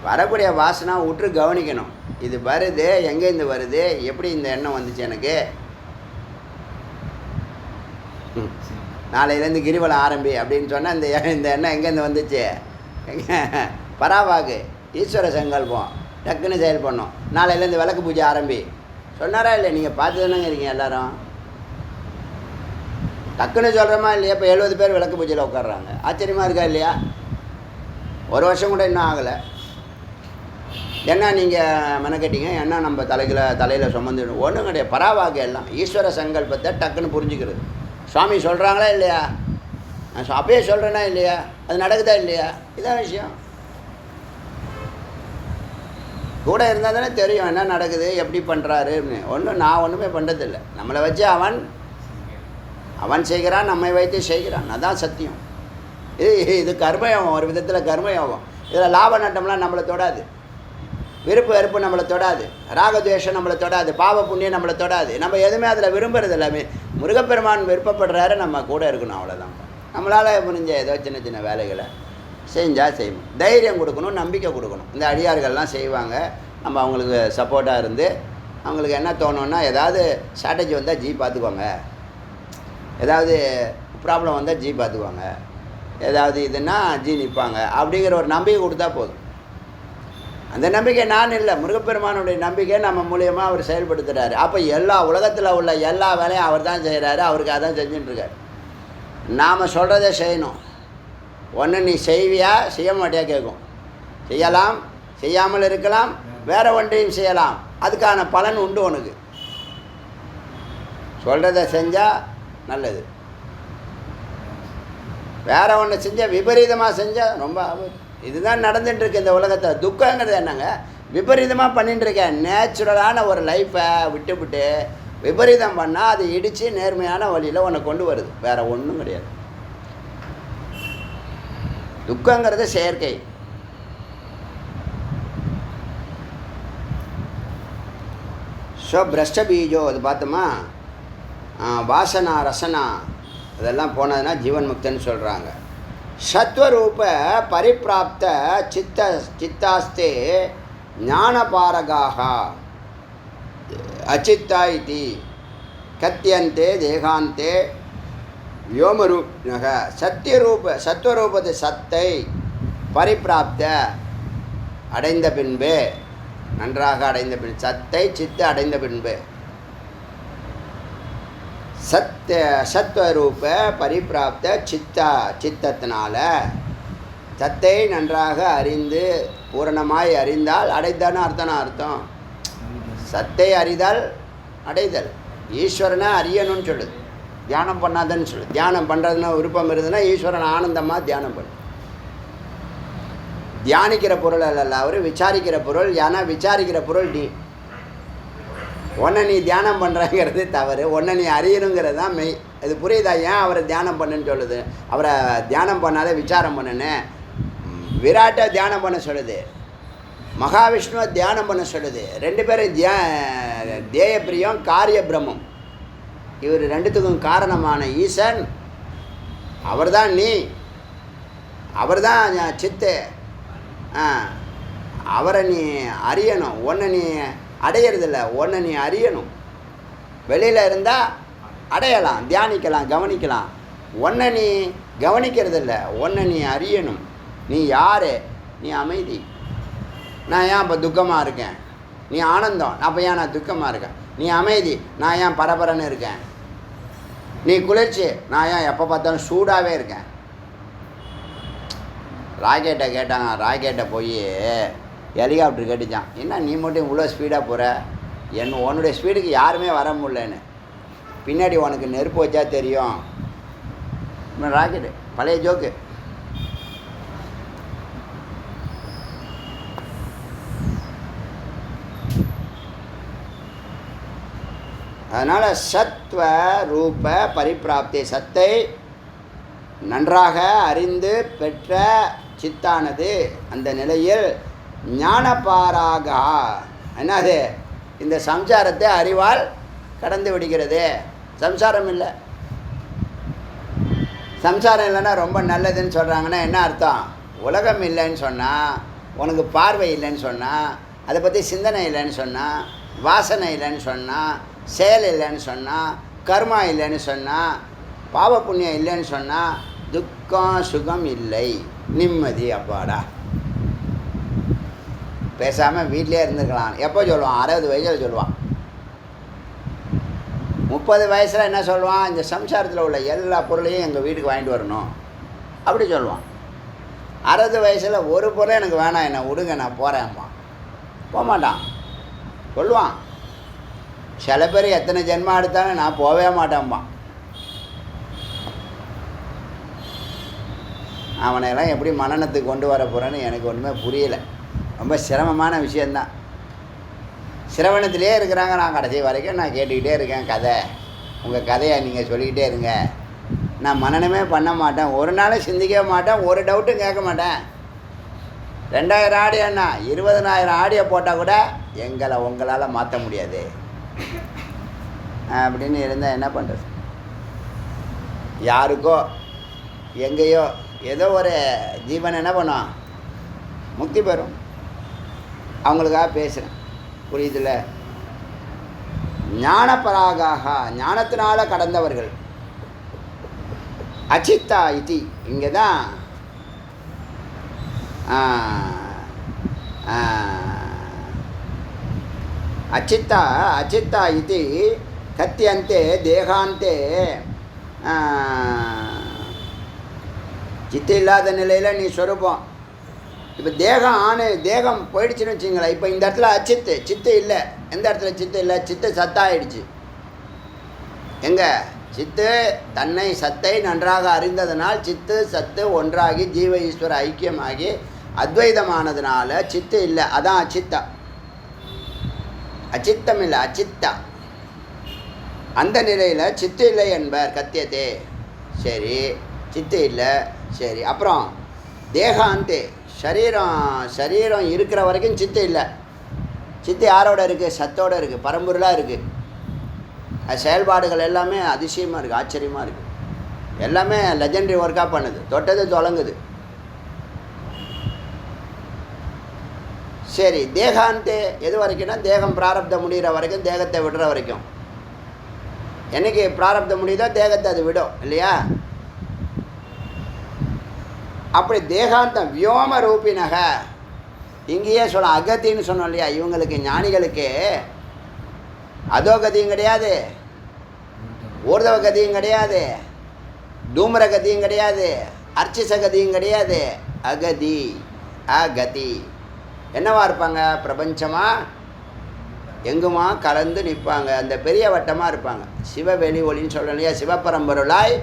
வரக்கூடிய வாசனை விட்டு கவனிக்கணும். இது வருது, எங்கேருந்து வருது, எப்படி இந்த எண்ணம் வந்துச்சு எனக்கு, நாளையிலேருந்து கிரிவலம் ஆரம்பி அப்படின்னு சொன்னால் இந்த எண்ணம் எங்கேருந்து வந்துச்சு, பராவாகு ஈஸ்வர சங்கல்பம் டக்குன்னு செயல் பண்ணோம். நாளையிலேருந்து விளக்கு பூஜை ஆரம்பி சொன்னாரா இல்லை? நீங்கள் பார்த்து தானேங்க இருக்கீங்க எல்லோரும். டக்குன்னு சொல்கிறோமா இல்லையா? இப்போ 70 பேர் விளக்கு பூஜையில் உட்காடுறாங்க. ஆச்சரியமாக இருக்கா இல்லையா? ஒரு வருஷம் கூட இன்னும் ஆகலை. என்ன நீங்கள் மெனக்கட்டிங்க, என்ன நம்ம தலையில் சுமந்துடும் ஒன்றும் கிடையாது. பராவாக எல்லாம் ஈஸ்வர சங்கல்பத்தை டக்குன்னு புரிஞ்சுக்கிறது. சுவாமி சொல்கிறாங்களா இல்லையா, நான் அப்பயே சொல்கிறேன்னா இல்லையா, அது நடக்குதா இல்லையா, இதான் விஷயம். கூட இருந்தால் தானே தெரியும் என்ன நடக்குது, எப்படி பண்ணுறாருன்னு. நான் ஒன்றுமே பண்ணுறதில்லை. நம்மளை வச்சு அவன் செய்கிறான், நம்மை வைத்து செய்கிறான். அதான் சத்தியம். இது கர்மயோகம், ஒரு விதத்தில் கர்மயோகம். இதில் லாப நட்டம்லாம் நம்மளை தொடாது, விருப்பு வெறுப்பு நம்மளை தொடாது, ராகத்வேஷம் நம்மளை தொடாது, பாவ புண்ணியம் நம்மளை தொடாது. நம்ம எதுவுமே அதில் விரும்புறது எல்லாமே. முருகப்பெருமான் விருப்பப்படுறாரு, நம்ம கூட இருக்கணும், அவ்வளோதான். நம்மளால் முடிஞ்ச ஏதோ சின்ன சின்ன வேலைகளை செஞ்சால் செய்வோம். தைரியம் கொடுக்கணும், நம்பிக்கை கொடுக்கணும். இந்த அடியார்கள்லாம் செய்வாங்க, நம்ம அவங்களுக்கு சப்போர்ட்டாக இருந்து அவங்களுக்கு என்ன தோணுன்னா, ஏதாவது ஸ்ட்ராட்டஜி வந்தால் ஜி பார்த்துக்குவாங்க, ஏதாவது ப்ராப்ளம் வந்தால் ஜி பார்த்துக்குவாங்க, ஏதாவது இதுன்னா ஜி நிற்பாங்க அப்படிங்கிற ஒரு நம்பிக்கை கொடுத்தா போதும். அந்த நம்பிக்கை நான் இல்லை, முருகப்பெருமானுடைய நம்பிக்கை நம்ம மூலியமாக அவர் செயல்படுத்துகிறாரு. அப்போ எல்லா உலகத்தில் உள்ள எல்லா வேலையும் அவர் தான் செய்கிறாரு, அவருக்கு அதான் செஞ்சுட்டுருக்காரு. நாம் சொல்கிறத செய்யணும். ஒன்று நீ செய்வியா செய்ய மாட்டியா கேட்கும். செய்யலாம், செய்யாமல் இருக்கலாம், வேறு ஒன்றையும் செய்யலாம், அதுக்கான பலன் உண்டு உனக்கு. சொல்கிறத செஞ்சால் நல்லது, வேறு ஒன்று செஞ்சால் விபரீதமாக செஞ்சால் ரொம்ப ஆபத்து. இதுதான் நடந்துட்டுருக்கு இந்த உலகத்தை. துக்கங்கிறது என்னங்க, விபரீதமாக பண்ணிட்டுருக்கேன். நேச்சுரலான ஒரு லைஃப்பை விட்டுவிட்டு விபரீதம் பண்ணால் அது இடித்து நேர்மையான வழியில் உன்னை கொண்டு வருது, வேறு ஒன்றும் கிடையாது. துக்கங்கிறது செயற்கை. ஸோ பிரஷ்ட பீஜோ அது பார்த்தோமா, வாசனா ரசனா இதெல்லாம் போனதுன்னா ஜீவன் முக்தன்னு சொல்கிறாங்க. சத்வரூப பரிப்பிராப்த சித்தாஸ்தே ஞானபாரகாக அச்சித்தா இதி கத்தியந்தே தேகாந்தே வியோமரூப்னக. சத்வரூபது சத்தை பரிப்பிராப்த அடைந்த பின்பு, நன்றாக அடைந்த பின்பு, சத்தை சித்து அடைந்த பின்பு, சத்வரூப பரிப்பிராப்த சித்தத்தினால சத்தை நன்றாக அறிந்து பூரணமாய் அறிந்தால் அடைந்தான்னு அர்த்தம். சத்தை அறிதல் அடைதல். ஈஸ்வரனை அறியணும்னு சொல்லுது, தியானம் பண்ணாதன்னு சொல்லுது. தியானம் பண்ணுறதுன்னா விருப்பம் இருந்ததுன்னா ஈஸ்வரன் ஆனந்தமாக தியானம் பண்ணு. தியானிக்கிற பொருள் அல்ல அவர், விசாரிக்கிற பொருள். ஏன்னா விசாரிக்கிற பொருள் நீ. உன்னை நீ தியானம் பண்ணுறங்கிறது தவறு, உன்னை நீ அறியணுங்கிறது தான் மெய். இது புரியுதா? ஏன் அவரை தியானம் பண்ணுன்னு சொல்லுது? அவரை தியானம் பண்ணாத விசாரம் பண்ணுன்னு. விராட்டை தியானம் பண்ண சொல்லுது, மகாவிஷ்ணுவை தியானம் பண்ண சொல்லுது. ரெண்டு பேரும் தேய பிரியம் காரிய பிரம்மம். இவர் ரெண்டுத்துக்கும் காரணமான ஈசன் அவர்தான். நீ அவர்தான் சித்து. அவரை நீ அறியணும். ஒன்றை நீ அடையிறதில்ல, ஒன்றை நீ அறியணும். வெளியில் இருந்தால் அடையலாம், தியானிக்கலாம், கவனிக்கலாம். ஒன்றை நீ கவனிக்கிறதில்ல, ஒன்றை நீ அறியணும். நீ யார்? நீ அமைதி. நான் ஏன் இப்போ துக்கமாக இருக்கேன்? நீ ஆனந்தம். அப்போ ஏன் நான் துக்கமாக இருக்கேன்? நீ அமைதி. நான் ஏன் பரபரன்னு இருக்கேன்? நீ குளிர்ச்சி. நான் ஏன் எப்போ பார்த்தாலும் சூடாகவே இருக்கேன்? ராக்கெட்டை கேட்டாங்க. ராக்கெட்டை போய் ஹெலிகாப்டர் கேட்டுச்சான், என்ன நீ மட்டும் இவ்வளோ ஸ்பீடாக போகிற? உன்னுடைய ஸ்பீடுக்கு யாருமே வர முடியலன்னு. பின்னாடி உனக்கு நெருப்பு வச்சா தெரியும். ராக்கெட்டு பழைய ஜோக்கு. அதனால் சத்வ ரூப பரிப்பிராப்தி, சத்தை நன்றாக அறிந்து பெற்ற சித்தானது அந்த நிலையில் ஞானபாராகா என்னது? இந்த சம்சாரத்தை அறிவால் கடந்து விடுகிறது. சம்சாரம் இல்லை. சம்சாரம் இல்லைன்னா ரொம்ப நல்லதுன்னு சொல்கிறாங்கன்னா என்ன அர்த்தம்? உலகம் இல்லைன்னு சொன்னால், உனக்கு பார்வை இல்லைன்னு சொன்னால், அதை பற்றி சிந்தனை இல்லைன்னு சொன்னால், வாசனை இல்லைன்னு சொன்னால், செயல் இல்லைன்னு சொன்னால், கர்மா இல்லைன்னு சொன்னால், பாவ புண்ணியம் இல்லைன்னு சொன்னால், துக்கம் சுகம் இல்லை, நிம்மதி. அப்பாடா, பேசாமல் வீட்டிலே இருந்துக்கலாம். எப்போ சொல்லுவான்? 60 வயசில் சொல்லுவான். 30 வயசில் என்ன சொல்லுவான்? இந்த சம்சாரத்தில் உள்ள எல்லா பொருளையும் எங்கள் வீட்டுக்கு வாங்கிட்டு வரணும் அப்படி சொல்லுவான். 60 வயசில் ஒரு பொருளை எனக்கு வேணாம், என்னை விடுங்க, நான் போகிறேன்ப்பான். போகமாட்டான், சொல்லுவான். சில பேர் எத்தனை ஜென்மம் எடுத்தாலும் நான் போகவே மாட்டேன்பான். அவனையெல்லாம் எப்படி மனநத்துக்கு கொண்டு வர போகிறேன்னு எனக்கு ஒன்றுமே புரியலை. ரொம்ப சிரமமான விஷயந்தான். சிரவணத்திலே இருக்கிறாங்க. நான் கடைசி வரைக்கும் நான் கேட்டுக்கிட்டே இருக்கேன் கதை. உங்கள் கதையை நீங்கள் சொல்லிக்கிட்டே இருங்க. நான் மனநமே பண்ண மாட்டேன், ஒரு நாளும் சிந்திக்கவே மாட்டேன், ஒரு டவுட்டும் கேட்க மாட்டேன். 2000 ஆடியோன்னா 20,000 ஆடியோ போட்டால் கூட எங்களை உங்களால் மாற்ற முடியாது அப்படின்னு இருந்தால் என்ன பண்ணுறது? யாருக்கோ எங்கேயோ ஏதோ ஒரு ஜீவன் என்ன பண்ணும்? முக்தி பெறும். அவங்களுக்காக பேசுகிறேன், புரியுதுல்ல? ஞானபராகாக, ஞானத்தினால கடந்தவர்கள். அச்சித்தா இதி, இங்கே தான் அச்சித்தா அச்சித்தா இது கத்தியந்தே தேகாந்தே. சித்து இல்லாத நிலையில் நீ சொரூபம். இப்போ தேகம் போயிடுச்சுன்னு வச்சுங்களேன். இப்போ இந்த இடத்துல அச்சித்து, சித்து இல்லை. எந்த இடத்துல சித்து இல்லை? சித்து சத்தாயிடுச்சு. எங்கே? சித்து தன்னை சத்தை நன்றாக அறிந்ததனால் சித்து சத்து ஒன்றாகி ஜீவ ஈஸ்வர ஐக்கியமாகி அத்வைதமானதுனால சித்து இல்லை. அதான் அச்சித்தா. அச்சித்தம் இல்லை, அச்சித்தா. அந்த நிலையில் சித்து இல்லை என்பர் கத்தியத்தே. சரி, சித்து இல்லை. சரி, அப்புறம் தேகாந்தே, சரீரம் இருக்கிற வரைக்கும் சித்து இல்லை. சித்து யாரோட இருக்குது? சத்தோடு இருக்குது, பரம்பொருளாக இருக்குது. அது செயல்பாடுகள் எல்லாமே அதிசயமாக இருக்குது, ஆச்சரியமாக இருக்குது. எல்லாமே லெஜெண்டரி ஒர்க்காக பண்ணுது, தொட்டது தொடங்குது. சரி, தேகாந்தே எது வரைக்கும்னா தேகம் பிராரப்தம் முடிகிற வரைக்கும், தேகத்தை விடுற வரைக்கும். என்னைக்கு பிராரப்தம் முடியுதோ தேகத்தை அது விடும் இல்லையா? அப்படி தேகாந்தம் வியோம ரூபினக. இங்கேயே சொல்ல அகத்தின்னு சொன்னோம் இல்லையா? இவங்களுக்கு ஞானிகளுக்கு அதோ கதியும் கிடையாது, ஊர்தவ கதியும் கிடையாது, தூமர கதியும் கிடையாது, அர்ச்சிச கதியும் கிடையாது. அகதி, அகதி. என்னவா இருப்பாங்க? பிரபஞ்சமாக எங்குமா கலந்து நிற்பாங்க. அந்த பெரிய வட்டமாக இருப்பாங்க. சிவவெளி ஒளின்னு சொல்கிறோம் இல்லையா? சிவபரம்பொருளாய்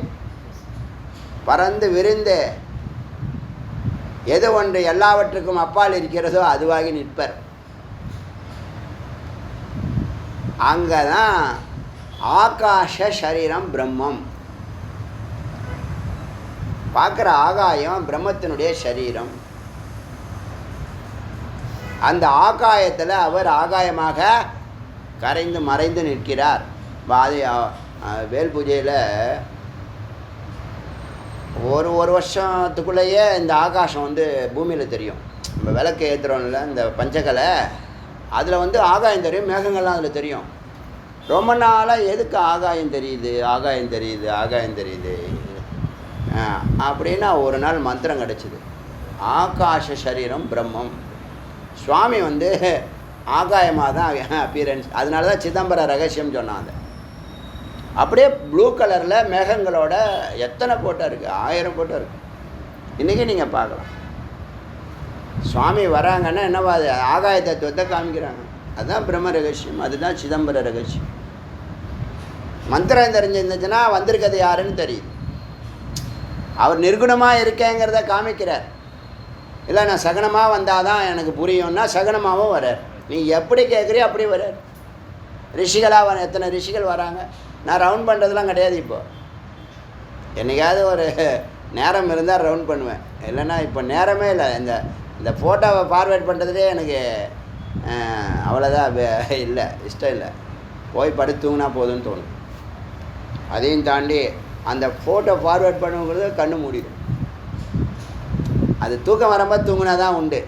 பறந்து விரிந்து எது ஒன்று எல்லாவற்றுக்கும் அப்பால் இருக்கிறதோ அதுவாகி நிற்பர். அங்கே தான் ஆகாஷ சரீரம் பிரம்மம். பார்க்குற ஆகாயம் பிரம்மத்தினுடைய சரீரம். அந்த ஆகாயத்தில் அவர் ஆகாயமாக கரைந்து மறைந்து நிற்கிறார். வேல் பூஜையில் ஒரு வருஷத்துக்குள்ளேயே இந்த ஆகாசம் வந்து பூமியில் தெரியும். நம்ம விளக்கு ஏற்றுறோம்ல இந்த பஞ்சகலை, அதில் வந்து ஆகாயம் தெரியும், மேகங்கள்லாம் அதில் தெரியும். ரொம்ப நாளாக எதுக்கு ஆகாயம் தெரியுது ஆகாயம் தெரியுது ஆகாயம் தெரியுது அப்படின்னா ஒரு நாள் மந்திரம் கிடச்சிது. ஆகாஷ சரீரம் பிரம்மம். சுவாமி வந்து ஆகாயமாக தான் அப்பியரன்ஸ். அதனால தான் சிதம்பர ரகசியம் சொன்னாங்க. அப்படியே ப்ளூ கலரில் மேகங்களோட எத்தனை ஃபோட்டோ இருக்குது, 1000 ஃபோட்டோ இருக்குது. இன்றைக்கி நீங்கள் பார்க்கலாம். சுவாமி வராங்கன்னா என்னவா அது ஆகாய தத்துவத்தை காமிக்கிறாங்க. அதுதான் பிரம்ம ரகசியம், அதுதான் சிதம்பர ரகசியம். மந்திரம் தெரிஞ்சிருந்துச்சுன்னா வந்திருக்கிறது யாருன்னு தெரியுது. அவர் நிர்குணமாக இருக்கேங்கிறத காமிக்கிறார். இல்லை நான் சகனமாக வந்தால் தான் எனக்கு புரியும்னா சகனமாகவும் வரார். நீ எப்படி கேட்குறியோ அப்படி வரார். ரிஷிகளாக எத்தனை ரிஷிகள் வராங்க. நான் ரவுண்ட் பண்ணுறதுலாம் கிடையாது. இப்போது என்றைக்காவது ஒரு நேரம் இருந்தால் ரவுண்ட் பண்ணுவேன், இல்லைன்னா இப்போ நேரமே இல்லை. இந்த ஃபோட்டோவை ஃபார்வேர்ட் பண்ணுறதுலே எனக்கு அவ்வளோதான் இல்லை, இஷ்டம் இல்லை. போய் படுத்து தூங்கினா போதும்னு தோணும். அதையும் தாண்டி அந்த ஃபோட்டோ ஃபார்வேர்ட் பண்ணுங்கிறது கண்ணு மூடிடும். அது தூக்கம் வரும்போது தூங்கினா தான் உண்டு.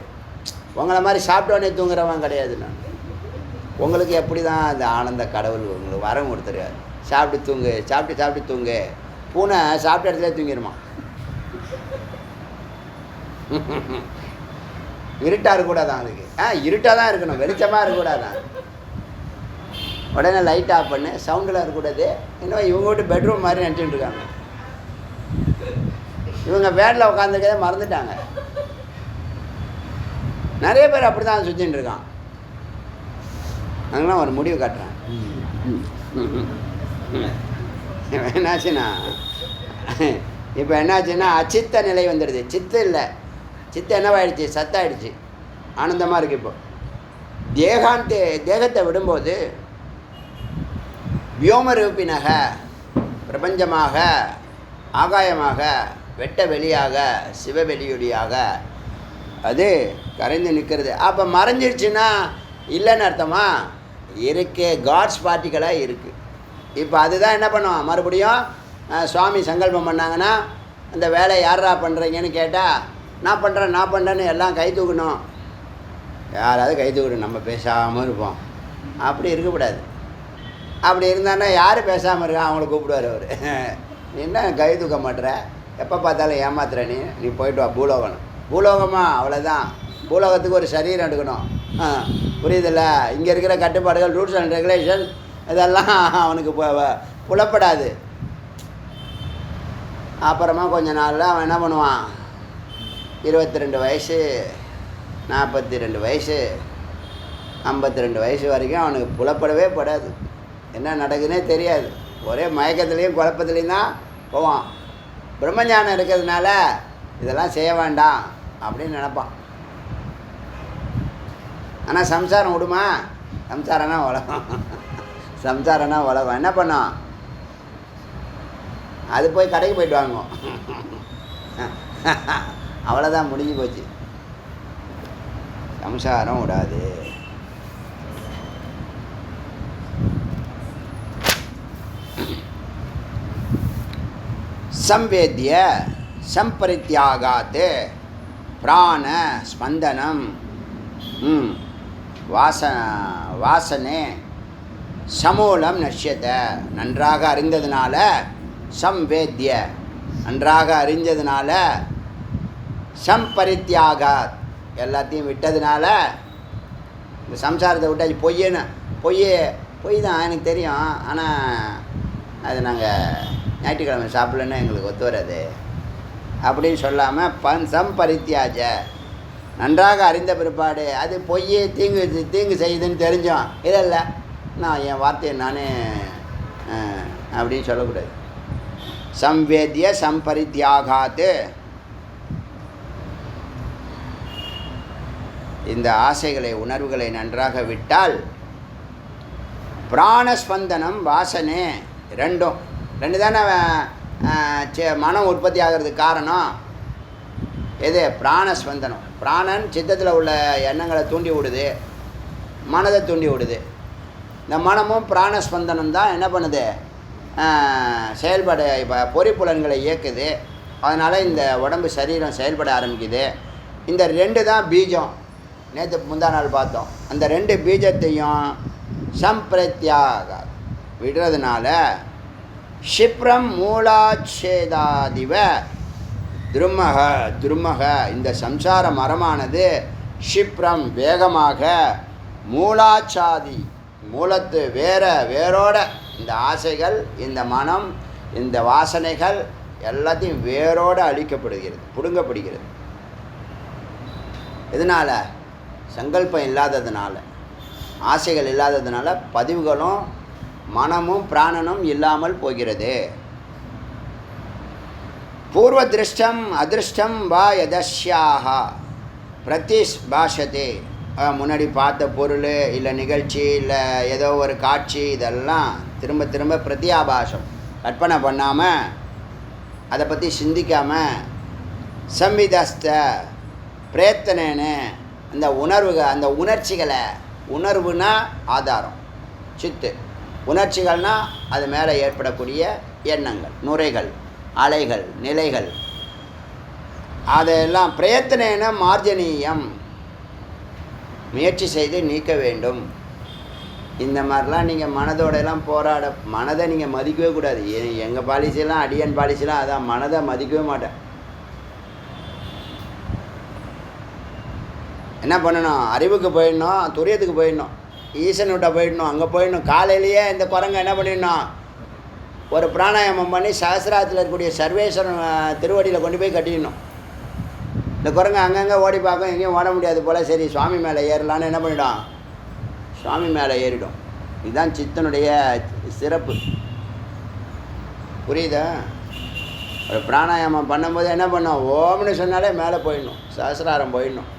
உங்களை மாதிரி சாப்பிட்டோன்னே தூங்குறவன் கிடையாது நான். உங்களுக்கு எப்படி தான் அந்த ஆனந்த கடவுள் உங்களுக்கு வரம் கொடுத்துருக்காரு. சாப்பிட்டு தூங்கு, சாப்பிட்டு தூங்கு. பூனை சாப்பிட்ட இடத்துல தூங்கிடுமா. இருட்டாக இருக்கக்கூடாதான் அதுக்கு. இருட்டாக தான் இருக்கணும், வெளிச்சமாக இருக்கக்கூடாதான். உடனே லைட் ஆஃப் பண்ணு, சவுண்டில் இருக்கக்கூடாது. இன்னும் இவங்க விட்டு பெட்ரூம் மாதிரி நினச்சிட்டு இருக்காங்க. இவங்க வேனில் உட்காந்துருக்கதே மறந்துட்டாங்க. நிறைய பேர் அப்படி தான் சுற்றின்னு இருக்கான். அதெல்லாம் ஒரு முடிவு காட்டுறேன். என்னாச்சுன்னா இப்போ என்னாச்சுன்னா அச்சித்த நிலை வந்துடுது. சித்து இல்லை, சித்து என்னவாயிடுச்சு, சத்தாயிடுச்சு. ஆனந்தமாக இருக்குது. இப்போ தேகத்தை விடும்போது வியோமரூபினக பிரபஞ்சமாக, ஆகாயமாக, வெட்ட வெளியாக, சிவவெளியொலியாக அது கரைந்து நிற்கிறது. அப்போ மறைஞ்சிடுச்சுன்னா இல்லைன்னு அர்த்தமா? இருக்கு, காட்ஸ் பார்ட்டிக்கலாக இருக்குது. இப்போ அதுதான் என்ன பண்ணுவோம், மறுபடியும் சுவாமி சங்கல்பம் பண்ணாங்கன்னா அந்த வேலை யாரா பண்ணுறீங்கன்னு கேட்டால் நான் பண்ணுறேன்னு எல்லாம் கை தூக்கணும். யாராவது கை தூக்கணும், நம்ம பேசாமல் இருப்போம். அப்படி இருக்கக்கூடாது. அப்படி இருந்தான்னா யார் பேசாமல் இருக்கா அவங்கள கூப்பிடுவார் அவர். நீ என்ன கை தூக்க மாட்டுற, எப்போ பார்த்தாலும் ஏமாத்துற, நீ போயிட்டு வா பூலோகம். பூலோகமா அவ்வளோதான். பூலோகத்துக்கு ஒரு சரீரம் எடுக்கணும். புரியுதில்ல? இங்கே இருக்கிற கட்டுப்பாடுகள், ரூல்ஸ் அண்ட் ரெகுலேஷன் இதெல்லாம் அவனுக்கு புலப்படாது. அப்புறமா கொஞ்ச நாளில் அவன் என்ன பண்ணுவான், 22 வயசு, 42 வயசு, 52 வயசு வரைக்கும் அவனுக்கு புலப்படவே படாது. என்ன நடக்குதுன்னே தெரியாது. ஒரே மயக்கத்துலேயும் குழப்பத்துலேயும் தான் போவான். பிரம்மஞானம் இருக்கிறதுனால இதெல்லாம் செய்ய வேண்டாம் அப்படின்னு நினப்பான். ஆனால் சம்சாரம் விடுமா? சம்சாரம்னா உலகம். சம்சாரம்னா உலகம். என்ன பண்ணோம், அது போய் கடைக்கு போய்ட்டு வாங்குவோம். அவ்வளோதான், முடிஞ்சு போச்சு. சம்சாரம் விடாது. சம்வேத்திய சம்பரித்யாகாத் பிராண ஸ்பந்தனம் வாசனே சமூலம் நஷ்யத. நன்றாக அறிந்ததுனால சம்வேத்திய, நன்றாக அறிஞ்சதுனால சம்பரித்யாகாத், எல்லாத்தையும் விட்டதுனால இந்த சம்சாரத்தை விட்டாச்சு. பொய் தான் எனக்கு தெரியும், ஆனால் அது நாங்கள் ஞாயிற்றுக்கிழமை சாப்பிட்லன்னா எங்களுக்கு ஒத்து வராது அப்படின்னு சொல்லாமல் சம்பரித்யாஜ, நன்றாக அறிந்த பிற்பாடு அது பொய்யே தீங்கு செய்யுதுன்னு தெரிஞ்சோம். இல்லை நான் என் வார்த்தையை நானே அப்படின்னு சொல்லக்கூடாது. சம்வேத்திய சம்பரித்யாகாத், இந்த ஆசைகளை, உணர்வுகளை நன்றாக விட்டால் பிராணஸ்பந்தனம் வாசனை ரெண்டு தானே மனம் உற்பத்தி ஆகிறதுக்கு காரணம். எது? பிராணஸ்பந்தனம். பிராணன் சித்தத்தில் உள்ள எண்ணங்களை தூண்டி விடுது, மனதை தூண்டி விடுது. இந்த மனமும் பிராணஸ்பந்தனம் தான் என்ன பண்ணுது? செயல்பட இப்போ பொறிப்புலன்களை இயக்குது. அதனால் இந்த உடம்பு சரீரம் செயல்பட ஆரம்பிக்குது. இந்த 2 தான் பீஜம். நேற்று முந்தா நாள் பார்த்தோம். அந்த 2 பீஜத்தையும் சம்பிரத்யாக விடுறதுனால க்ஷிப்ரம் மூலாச்சேதாதிவ துருமக இந்த சம்சார மரமானது க்ஷிப்ரம் வேகமாக மூலாச்சாதி மூலத்து வேரோட இந்த ஆசைகள், இந்த மனம், இந்த வாசனைகள் எல்லாத்தையும் வேரோடு அழிக்கப்படுகிறது, பிடுங்கப்படுகிறது. இதனால் சங்கல்பம் இல்லாததுனால, ஆசைகள் இல்லாததுனால பதிவுகளும் மனமும் பிராணனும் இல்லாமல் போகிறது. பூர்வ திருஷ்டம் அதிருஷ்டம் வா யதஸ்யாக பிரதிஷ் பாஷதே. முன்னாடி பார்த்த பொருள் இல்லை நிகழ்ச்சி இல்லை ஏதோ ஒரு காட்சி, இதெல்லாம் திரும்ப திரும்ப பிரத்யாபாசம் கற்பனை பண்ணாமல், அதை பற்றி சிந்திக்காமல், சம்விதஸ்த பிரயத்தனேன்னு அந்த அந்த உணர்ச்சிகளை, உணர்வுனா ஆதாரம் சித்து, உணர்ச்சிகள்னால் அது மேலே ஏற்படக்கூடிய எண்ணங்கள், நுரைகள், அலைகள், நிலைகள், அதெல்லாம் பிரயத்தனேன மார்ஜனீயம் முயற்சி செய்து நீக்க வேண்டும். இந்த மாதிரிலாம் நீங்கள் மனதோடலாம் போராட, மனதை நீங்கள் மதிக்கவே கூடாது. எங்கள் பாலிசிலாம், அடியன் பாலிசிலாம் அதான், மனதை மதிக்கவே மாட்டேன். என்ன பண்ணணும்? அறிவுக்கு போயிடணும், துரியத்துக்கு போயிடணும், ஈசன்கிட்ட போயிடணும், அங்கே போயிடணும். காலையிலேயே இந்த குரங்கை என்ன பண்ணிடணும்? ஒரு பிராணாயாமம் பண்ணி சஹஸ்ராத்தில் இருக்கக்கூடிய சர்வேஸ்வரன் திருவடியில் கொண்டு போய் கட்டிடணும். இந்த குரங்கு அங்கங்கே ஓடி பார்க்கும், எங்கேயும் ஓட முடியாது போல். சரி சுவாமி மேலே ஏறலான்னு என்ன பண்ணிடும்? சுவாமி மேலே ஏறிடும். இதுதான் சித்தனுடைய சிறப்பு. புரியுதா? ஒரு பிராணாயாமம் பண்ணும்போது என்ன பண்ணோம்? ஓம்னு சொன்னாலே மேலே போயிடணும், சஹஸ்ராரம் போயிடணும்,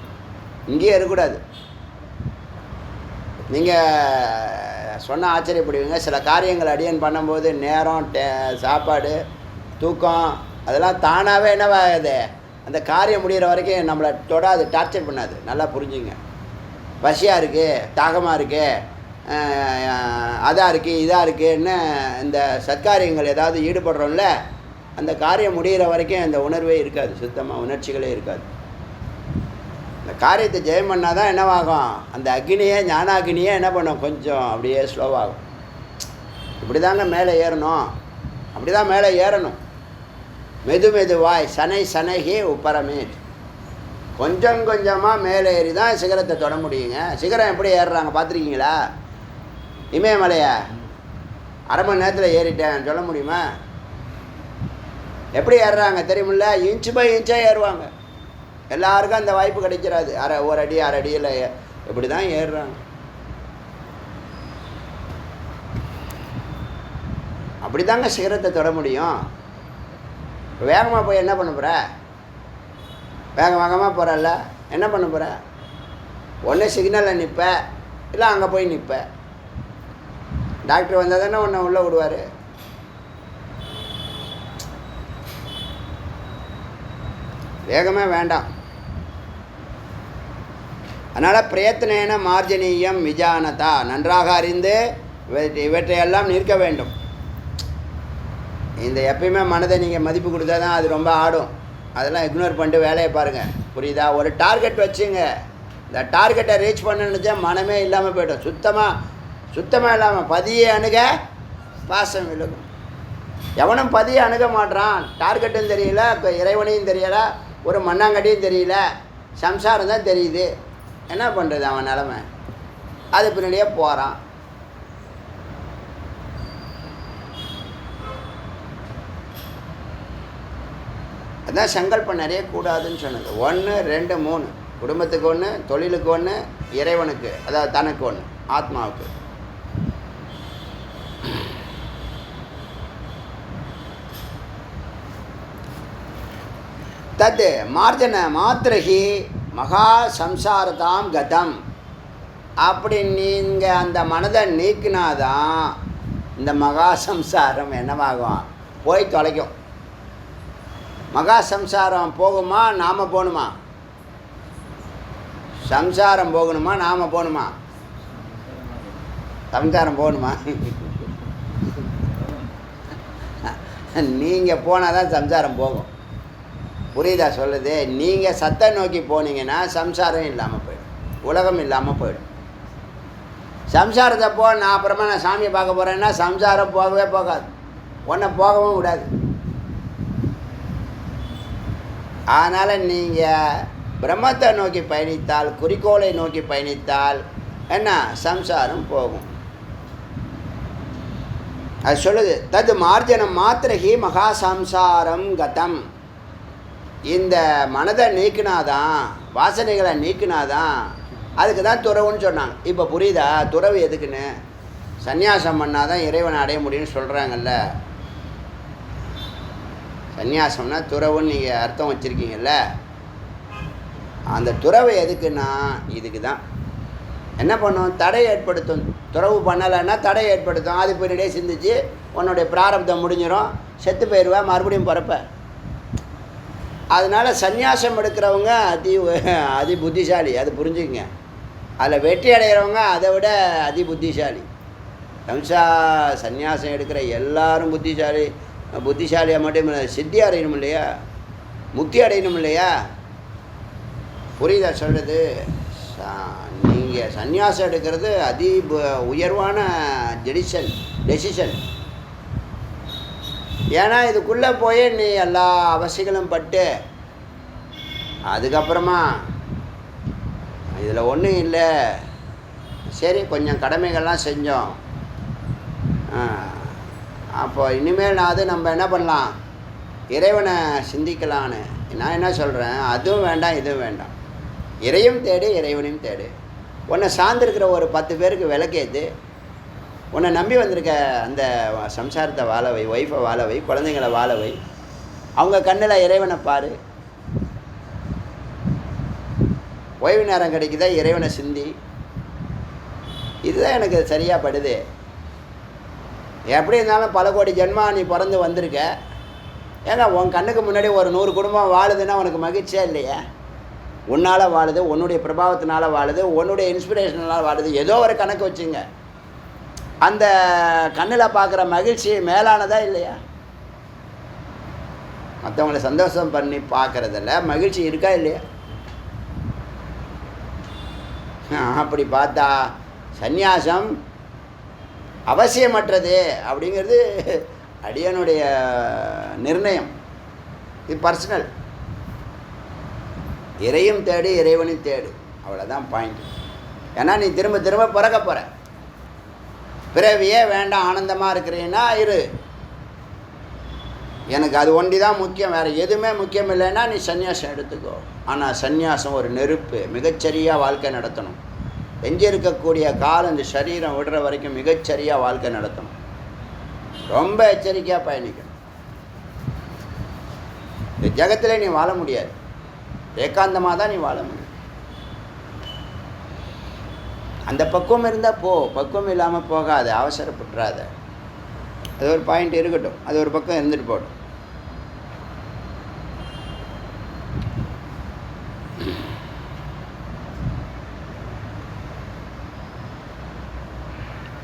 இங்கேயே இருக்கக்கூடாது. நீங்கள் சொன்ன ஆச்சரியப்படுவீங்க. சில காரியங்கள் அடியன் பண்ணும்போது நேரம், சாப்பாடு, தூக்கம் அதெல்லாம் தானாகவே என்னவாகுது? அந்த காரியம் முடிகிற வரைக்கும் நம்மளை தொடாது, டார்ச்சர் பண்ணாது. நல்லா புரிஞ்சுங்க. பசியாக இருக்குது, தாகமாக இருக்குது, அதாக இருக்குது, இதாக இருக்குன்னு இந்த சத்காரியங்கள் ஏதாவது ஈடுபடுறோம்ல, அந்த காரியம் முடிகிற வரைக்கும் அந்த உணர்வே இருக்காது, சுத்தமாக உணர்ச்சிகளே இருக்காது. இந்த காரியத்தை ஜெயம் பண்ணால் தான் என்னவாகும்? அந்த அக்னியே, ஞான அக்னியே என்ன பண்ணும்? கொஞ்சம் அப்படியே ஸ்லோவாகும். இப்படி தாங்க மேலே ஏறணும், அப்படி தான் மேலே ஏறணும். மெதுவாய் சனைகி உப்பரமேட், கொஞ்சம் கொஞ்சமாக மேலே ஏறி தான் சிகரத்தை தொட முடியுங்க. சிகரம் எப்படி ஏறுறாங்க பார்த்துருக்கீங்களா? இமயமலையை அரை மணி நேரத்தில் ஏறிட்டேன் சொல்ல முடியுமா? எப்படி ஏறுறாங்க தெரியுமில்ல? இன்ச்சு பை இன்ச்சாக ஏறுவாங்க. எல்லாருக்கும் அந்த வாய்ப்பு கிடைக்கிறாது. ஒரு அடி அரை அடியில் இப்படி தான் ஏறுறாங்க. அப்படி தாங்க சிகரத்தை தொட முடியும். வேகமாக போய் என்ன பண்ண போகிற? வேகமாக போகிறல்ல, என்ன பண்ண போகிற? ஒன்று சிக்னலில் நிற்ப, இல்லை அங்கே போய் நிற்ப. டாக்டர் வந்தால் தானே ஒன்று உள்ளே விடுவார். வேகமே வேண்டாம். அதனால் பிரயத்தனேன மார்ஜனீயம் விஜானதா, நன்றாக அறிந்து இவற்றையெல்லாம் நிற்க வேண்டும். இந்த எப்பயுமே மனதை நீங்கள் மதிப்பு கொடுத்தா தான் அது ரொம்ப ஆடும். அதெல்லாம் இக்னோர் பண்ணிட்டு வேலையை பாருங்கள். புரியுதா? ஒரு டார்கெட் வச்சுங்க. இந்த டார்கெட்டை ரீச் பண்ணணுச்சா மனமே இல்லாமல் போய்டும். சுத்தமாக இல்லாமல் பதியை அணுக பாசம் விழுகும். எவனும் பதியை அணுக மாட்டான். டார்கெட்டும் தெரியல, இப்போ இறைவனையும் தெரியலை, ஒரு மண்ணாங்கட்டியும் தெரியல, சம்சாரம் தான் தெரியுது. என்ன பண்ணுறது அவன் நிலமை? அது பின்னாடியே போகிறான். அதான் சங்கல்பம் நிறைய கூடாதுன்னு சொன்னது. 1, 2, 3 குடும்பத்துக்கு 1, தொழிலுக்கு 1, இறைவனுக்கு, அதாவது தனக்கு 1, ஆத்மாவுக்கு. தத் மார்ஜன மாத்திரஹி மகா சம்சாரதாம் கதம். அப்படி நீங்கள் அந்த மனதை நீக்கினாதான் இந்த மகா சம்சாரம் என்னவாகும், போய் தொலைக்கும். மகா சம்சாரம் போகுமா நாம் போகணுமா? சம்சாரம் போகணுமா நாம் போகணுமா? சம்சாரம் போகணுமா? நீங்கள் போனால் தான் சம்சாரம் போகும். புரியுதா சொல்லுது? நீங்கள் சத்தை நோக்கி போனீங்கன்னா சம்சாரம் இல்லாமல் போயிடும், உலகம் இல்லாமல் போயிடும். சம்சாரத்தை நான் அப்புறமா நான் சாமியை பார்க்க போகிறேன்னா சம்சாரம் போகவே போகாது, ஒன்றை போகவும் விடாது. அதனால் நீங்கள் பிரம்மத்தை நோக்கி பயணித்தால், குறிக்கோளை நோக்கி பயணித்தால் என்ன சம்சாரம் போகும். அது சொல்லுது, தது மார்ஜனம் மாத்திரஹி மகா சம்சாரம் கதம். இந்த மனதை நீக்கினாதான், வாசனைகளை நீக்கினாதான், அதுக்கு தான் துறவுன்னு சொன்னாங்க. இப்போ புரியுதா துறவு எதுக்குன்னு? சந்நியாசம் பண்ணாதான் இறைவனை அடைய முடியும்னு சொல்கிறாங்கல்ல. சந்நியாசம்னா துறவுன்னு நீங்கள் அர்த்தம் வச்சுருக்கீங்கல்ல. அந்த துறவு எதுக்குன்னா இதுக்கு தான். என்ன பண்ணும்? தடை ஏற்படுத்தும். துறவு பண்ணலைன்னா தடை ஏற்படுத்தும். அது பின்னாடியே சிந்திச்சு உன்னுடைய பிராரப்தம் முடிஞ்சிடும், செத்து போயிடுவா, மறுபடியும் பிறப்ப. அதனால் சந்நியாசம் எடுக்கிறவங்க அதி புத்திசாலி, அது புரிஞ்சுக்குங்க. அதில் வெற்றி அடைகிறவங்க அதை விட அதி புத்திசாலி. சந்நியாசம் எடுக்கிற எல்லாரும் புத்திசாலியாக மட்டும் இல்லை, சித்தி அடையணும் இல்லையா, முக்தி அடையணும் இல்லையா? புரியுதா சொல்கிறது? நீங்கள் சந்நியாசம் எடுக்கிறது உயர்வான டெசிஷன். ஏன்னா இதுக்குள்ளே போய் நீ எல்லா அவசியங்களும் பட்டு அதுக்கப்புறமா இதில் ஒன்றும் இல்லை, சரி கொஞ்சம் கடமைகள்லாம் செஞ்சோம், அப்போ இனிமேல் நம்ம என்ன பண்ணலாம், இறைவனை சிந்திக்கலான்னு. நான் என்ன சொல்கிறேன், அதுவும் வேண்டாம் இதுவும் வேண்டாம். இறையும் தேடு, இறைவனையும் தேடு. உன்னை சார்ந்திருக்கிற ஒரு 10 பேருக்கு விளக்கேற்று, உன்னை நம்பி வந்திருக்க அந்த சம்சாரத்தை வாழ வை, ஒய்ஃபை வாழ வை, குழந்தைங்களை வாழ வை. அவங்க கண்ணில் இறைவனை பாரு. ஓய்வு நேரம் கிடைக்குதா இறைவனை சிந்தி. இதுதான் எனக்கு சரியாக படுது. எப்படி இருந்தாலும் பல கோடி ஜென்மா நீ பிறந்து வந்திருக்க. ஏங்க உன் கண்ணுக்கு முன்னாடி ஒரு 100 குடும்பம் வாழுதுன்னா உனக்கு மகிழ்ச்சியா இல்லையா? உன்னால் வாழுது, உன்னுடைய பிரபாவத்தினால் வாழுது, உன்னுடைய இன்ஸ்பிரேஷனால் வாழுது. ஏதோ ஒரு கணக்கு வச்சுங்க. அந்த கண்ணில் பார்க்குற மகிழ்ச்சி மேலானதா இல்லையா? மற்றவங்களை சந்தோஷம் பண்ணி பார்க்குறதில்ல மகிழ்ச்சி இருக்கா இல்லையா? அப்படி பார்த்தா சந்நியாசம் அவசியமற்றது அப்படிங்கிறது அடியனுடைய நிர்ணயம். இது பர்சனல். இறையும் தேடு, இறைவனையும் தேடு, அவ்வளோதான் பாயிண்ட். ஏன்னா நீ திரும்ப திரும்ப பிறக்க போகிற. பிறவியே வேண்டாம், ஆனந்தமாக இருக்கிறீன்னா இரு, எனக்கு அது ஒண்டி தான் முக்கியம், வேறு எதுவுமே முக்கியம் இல்லைன்னா நீ சந்நியாசம் எடுத்துக்கோ. ஆனால் சந்நியாசம் ஒரு நெருப்பு. மிகச்சரியாக வாழ்க்கை நடத்தணும். எஞ்சி இருக்கக்கூடிய காலம் இந்த சரீரம் விடுற வரைக்கும் மிகச்சரியாக வாழ்க்கை நடத்தணும். ரொம்ப எச்சரிக்கையாக பயணிக்கணும். இந்த ஜகத்தில் நீ வாழ முடியாது, ஏகாந்தமாக தான் நீ வாழ முடியும். அந்த பக்குவம் இருந்தால் போ, பக்குவம் இல்லாமல் போகாத, அவசரப்பட்டுறாத. அது ஒரு பாயிண்ட் இருக்கட்டும், அது ஒரு பக்கம் இருந்துட்டு போடும்.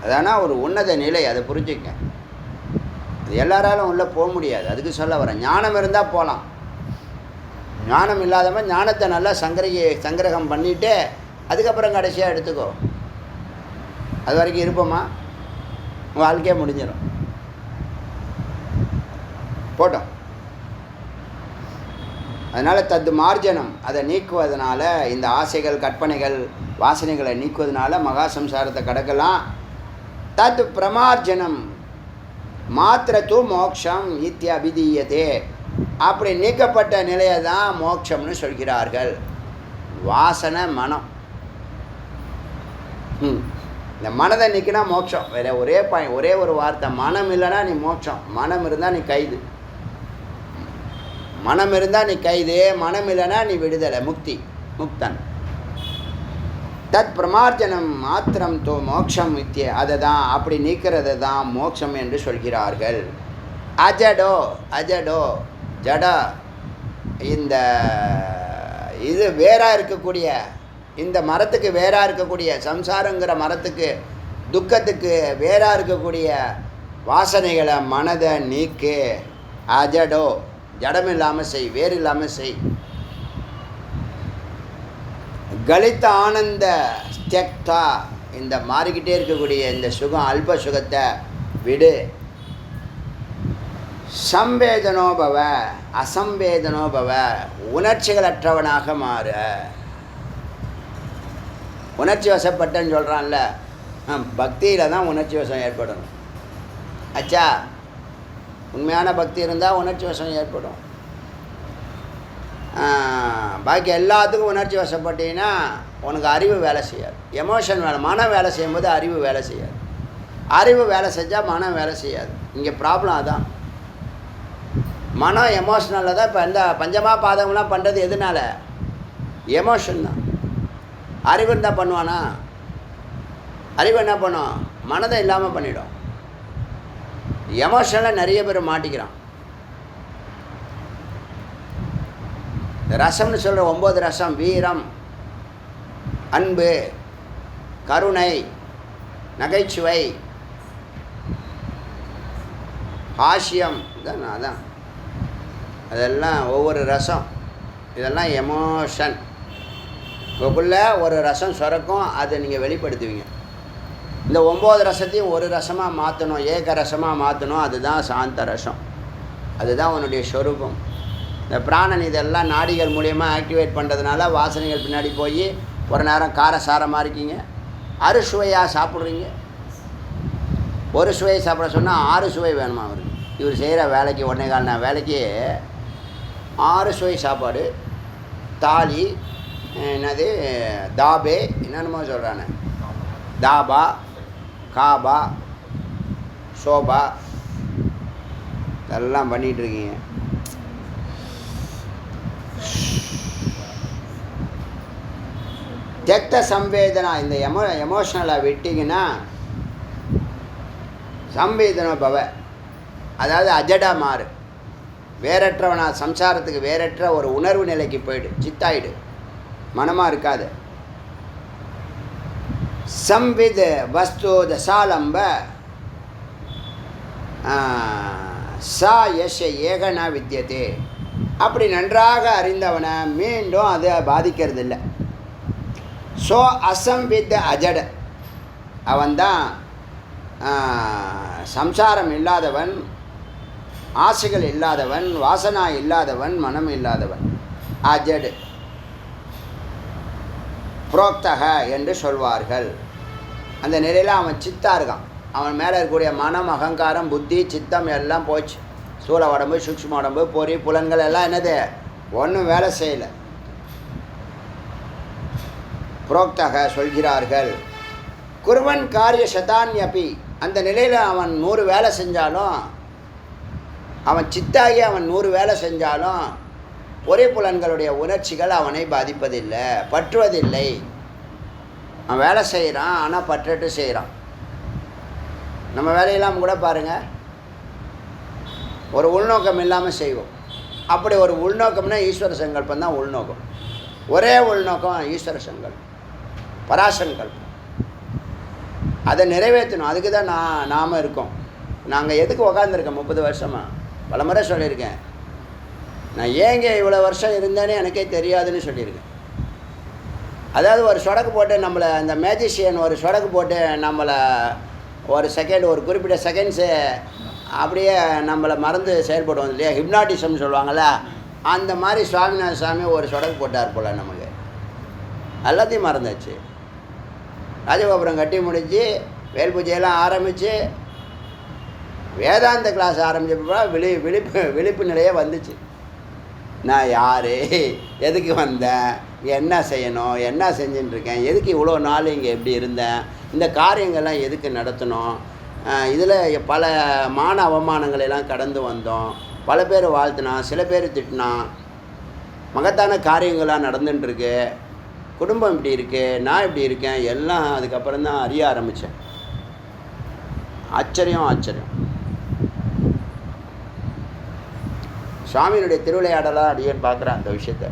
அதானா ஒரு உன்னத நிலை, அதை புரிஞ்சுக்க. அது எல்லாராலும் உள்ளே போக முடியாது, அதுக்கு சொல்ல வரேன். ஞானம் இருந்தால் போகலாம். ஞானம் இல்லாதவன் ஞானத்தை நல்லா சங்கிரகம் பண்ணிவிட்டு அதுக்கப்புறம் கடைசியாக எடுத்துக்கோ. அது வரைக்கும் இருப்போமா? வாழ்க்கையே முடிஞ்சிடும். போட்டோம். அதனால் தத்து மார்ஜனம், அதை நீக்குவதனால, இந்த ஆசைகள் கற்பனைகள் வாசனைகளை நீக்குவதனால மகா சம்சாரத்தை கடக்கலாம். தத் பிரமார்ஜனம் மாத்திரத்து மோக்ஷம் இத்தியபிதீயதே. அப்படி நீக்கப்பட்ட நிலையை தான் மோட்சம்னு சொல்கிறார்கள். வாசனை மனம், இந்த மனதை நீக்கினா மோட்சம். வேற ஒரே ஒரு வார்த்தை, மனம் இல்லைன்னா நீ மோட்சம். மனம் இருந்தால் நீ கைது, மனம் இருந்தால் நீ கைது, மனம் இல்லைன்னா நீ விடுதலை, முக்தி, முக்தன். தத் பிரமார்ஜனம் மாத்திரம் தோ மோட்சம் வித்திய, அதை தான் அப்படி நீக்கிறது தான் மோட்சம் என்று சொல்கிறார்கள். அஜடோ அஜடோ ஜட, இந்த இது வேறாக இருக்கக்கூடிய, இந்த மரத்துக்கு வேறாக இருக்கக்கூடிய, சம்சாரங்கிற மரத்துக்கு துக்கத்துக்கு வேறாக இருக்கக்கூடிய வாசனைகளை மனதை நீக்கு. அஜடோ, ஜடம் இல்லாமல் செய், வேறு இல்லாமல் செய். கலித்த ஆனந்த ஸ்தியக்தா, இந்த மாறிக்கிட்டே இருக்கக்கூடிய இந்த சுகம், அல்ப சுகத்தை விடு. சம்பேதனோபவ அசம்பேதனோபவ, உணர்ச்சிகளற்றவனாக மாறு. உணர்ச்சி வசப்பட்டன்னு சொல்கிறான்ல, பக்தியில் தான் உணர்ச்சி வசம் ஏற்படணும். அச்சா, உண்மையான பக்தி இருந்தால் உணர்ச்சி வசம் ஏற்படும். பாக்கி எல்லாத்துக்கும் உணர்ச்சி வசப்பட்டீங்கன்னா உனக்கு அறிவு வேலை செய்யாது. எமோஷன் வேலை, மனம் வேலை செய்யும்போது அறிவு வேலை செய்யாது. அறிவு வேலை செஞ்சால் மனம் வேலை செய்யாது. இங்கே ப்ராப்ளம் அதான். மனம் எமோஷனலில் தான். இப்போ இந்த பஞ்சமா பாதகம்லாம் பண்ணுறது எதனால? எமோஷன் தான். அறிவு இருந்தால் பண்ணுவானா? அறிவு என்ன பண்ணும்? மனதை இல்லாமல் பண்ணிடும். எமோஷனில் நிறைய பேர் மாட்டிக்கிறான். ரசம்னு சொல்கிற 9 ரசம், வீரம், அன்பு, கருணை, நகைச்சுவை, ஹாஸ்யம், இதான் அதான் அதெல்லாம் ஒவ்வொரு ரசம். இதெல்லாம் எமோஷன். உங்களுக்குள்ளே ஒரு ரசம் சுரக்கும், அதை நீங்கள் வெளிப்படுத்துவீங்க. இந்த 9 ரசத்தையும் ஒரு ரசமாக மாற்றணும், ஏக ரசமாக மாற்றணும். அதுதான் சாந்த ரசம். அதுதான் உன்னுடைய ஸ்வரூபம். இந்த பிராணன் இதெல்லாம் நாடிகள் மூலியமாக ஆக்டிவேட் பண்ணுறதுனால வாசனைகள் பின்னாடி போய் ஒரு நேரம் காரசாரமாக இருக்கீங்க, அறுசுவையாக சாப்பிட்றீங்க. ஒரு சுவையை சாப்பிட சொன்னால் 6 சுவை வேணுமா அவருக்கு? இவர் செய்கிற வேலைக்கு 1.25 வேலைக்கு 6 சுவை சாப்பாடு. தாலி, என்னது தாபே, என்னென்னமோ சொல்கிறானே, தாபா, காபா, சோபா, இதெல்லாம் பண்ணிகிட்ருக்கீங்க. தெக்த சம்வேதனா, இந்த எமோஷனலை விட்டிங்கன்னா சம்வேதனோ பவ, அதாவது அஜடா மாறு. வேறற்றவனா, சம்சாரத்துக்கு வேறற்ற ஒரு உணர்வு நிலைக்கு போயிடு, சித்தாயிடு, மனமாக இருக்காது. சம்வித் வஸ்து தசாலம்ப சா யஷ ஏகனா வித்தியதே, அப்படி நன்றாக அறிந்தவனை மீண்டும் அதை பாதிக்கிறது இல்லை. ஸோ அசம்வித் அஜட, அவன்தான் சம்சாரம் இல்லாதவன், ஆசைகள் இல்லாதவன், வாசனா இல்லாதவன், மனம் இல்லாதவன். அஜடு புரோக்தக என்று சொல்வார்கள். அந்த நிலையில் அவன் சித்தா இருக்கான். அவன் மேலே இருக்கக்கூடிய மனம், அகங்காரம், புத்தி, சித்தம் எல்லாம் போச்சு. சூழ உடம்பு, சூக்ஷ்ம உடம்பு, பொறி, புலன்கள் எல்லாம் என்னது, ஒன்றும் வேலை செய்யலை. புரோக்தக சொல்கிறார்கள். குருவன் காரிய சதான்யபி, அந்த நிலையில் அவன் 100 வேலை செஞ்சாலும், அவன் சித்தாகி அவன் 100 வேலை செஞ்சாலும் ஒரே புலன்களுடைய உணர்ச்சிகள் அவனை பாதிப்பதில்லை, பற்றுவதில்லை. அவன் வேலை செய்கிறான், ஆனால் பற்றுட்டு செய்கிறான். நம்ம வேலையெல்லாம் கூட பாருங்கள், ஒரு உள்நோக்கம் இல்லாமல் செய்வோம். அப்படி ஒரு உள்நோக்கம்னா ஈஸ்வர சங்கல்பம் தான் உள்நோக்கம். ஒரே உள்நோக்கம் ஈஸ்வர சங்கல்பம், பராசங்கல்பம். அதை நிறைவேற்றணும். அதுக்கு தான் நாம் இருக்கோம். நாங்கள் எதுக்கு உக்காந்துருக்கேன் 30 வருஷமாக? பல முறை சொல்லியிருக்கேன். நான் ஏங்க இவ்வளோ வருஷம் இருந்தேன்னு எனக்கே தெரியாதுன்னு சொல்லியிருக்கேன். அதாவது ஒரு சொடக்கு போட்டு நம்மளை, அந்த மேஜிஷியன் ஒரு சொடக்கு போட்டு நம்மளை ஒரு செகண்ட், ஒரு குறிப்பிட்ட செகண்ட்ஸு அப்படியே நம்மளை மறந்து செயல்படுவோம் இல்லையா, ஹிப்னாட்டிசம்னு சொல்லுவாங்கள்ல, அந்த மாதிரி சுவாமிநாத சுவாமி ஒரு சொடக்கு போட்டார் போல். நமக்கு எல்லாத்தையும் மறந்தாச்சு. ராஜகோபுரம் கட்டி முடிஞ்சு, வேல் பூஜையெல்லாம் ஆரம்பித்து, வேதாந்த கிளாஸ் ஆரம்பிச்சப்போ விழிப்பு நிலையே வந்துச்சு. நான் யார், எதுக்கு வந்தேன், என்ன செய்யணும், என்ன செஞ்சுட்டுருக்கேன், எதுக்கு இவ்வளோ நாள் இங்கே எப்படி இருந்தேன், இந்த காரியங்கள்லாம் எதுக்கு நடத்தணும், இதில் பல மான அவமானங்களெல்லாம் கடந்து வந்தோம். பல பேர் வாழ்த்தினான், சில பேர் திட்டினான், மகத்தான காரியங்களாக நடந்துட்டுருக்கு. குடும்பம் இப்படி இருக்கு, நான் இப்படி இருக்கேன், எல்லாம் அதுக்கப்புறம் தான் அறிய ஆரம்பித்தேன். ஆச்சரியம். சுவாமியினுடைய திருவிளையாடலாக அடியேன்னு பார்க்குறேன் அந்த விஷயத்தை.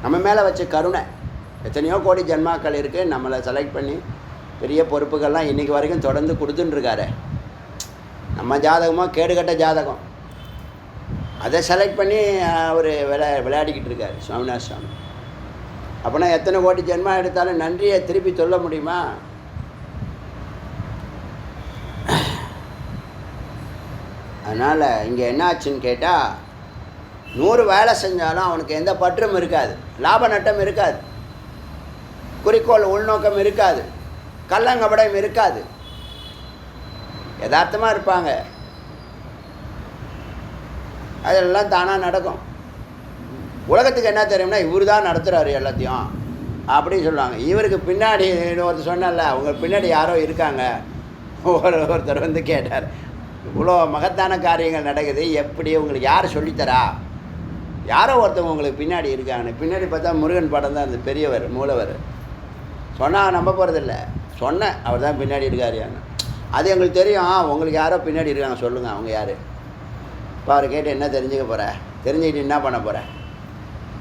நம்ம மேலே வச்ச கருணை. எத்தனையோ கோடி ஜென்மாக்கள் இருக்குது, நம்மளை செலக்ட் பண்ணி பெரிய பொறுப்புகள்லாம் இன்றைக்கி வரைக்கும் தொடர்ந்து கொடுத்துட்டுருக்காரு. நம்ம ஜாதகமாக கேடுகட்ட ஜாதகம், அதை செலக்ட் பண்ணி அவர் விளையாடிக்கிட்டு இருக்கார் சுவாமிநாத சுவாமி. அப்படின்னா எத்தனை கோடி ஜென்மா எடுத்தாலும் நன்றியை திருப்பி சொல்ல முடியுமா? அதனால் இங்கே என்ன ஆச்சுன்னு கேட்டால், 100 வேலை செஞ்சாலும் அவனுக்கு எந்த பற்றும் இருக்காது, லாப நட்டம் இருக்காது, குறிக்கோள் உள்நோக்கம் இருக்காது, கள்ளங்கபடம் இருக்காது, யதார்த்தமாக இருப்பாங்க. அதெல்லாம் தானாக நடக்கும். உலகத்துக்கு என்ன தெரியும்னா, இவர் தான் நடத்துகிறாரு எல்லாத்தையும் அப்படின்னு சொல்லுவாங்க. இவருக்கு பின்னாடி ஒருத்தர் சொன்னால, அவங்க பின்னாடி யாரோ இருக்காங்க. ஒருத்தர் வந்து கேட்டார், இவ்வளோ மகத்தான காரியங்கள் நடக்குது, எப்படி உங்களுக்கு யார் சொல்லித்தரா? யாரோ ஒருத்தவங்க உங்களுக்கு பின்னாடி இருக்காங்க. பின்னாடி பார்த்தா முருகன் படம் தான், அந்த பெரியவர் மூலவர். சொன்னால் நம்ப போகிறதில்ல, சொன்னேன் அவர் தான் பின்னாடி இருக்காருயான்னு. அது எங்களுக்கு தெரியும், உங்களுக்கு யாரோ பின்னாடி இருக்காங்க, சொல்லுங்கள் அவங்க யார்? இப்போ அவர் கேட்டு என்ன தெரிஞ்சுக்க போகிற? தெரிஞ்சுக்கிட்டு என்ன பண்ண போகிற?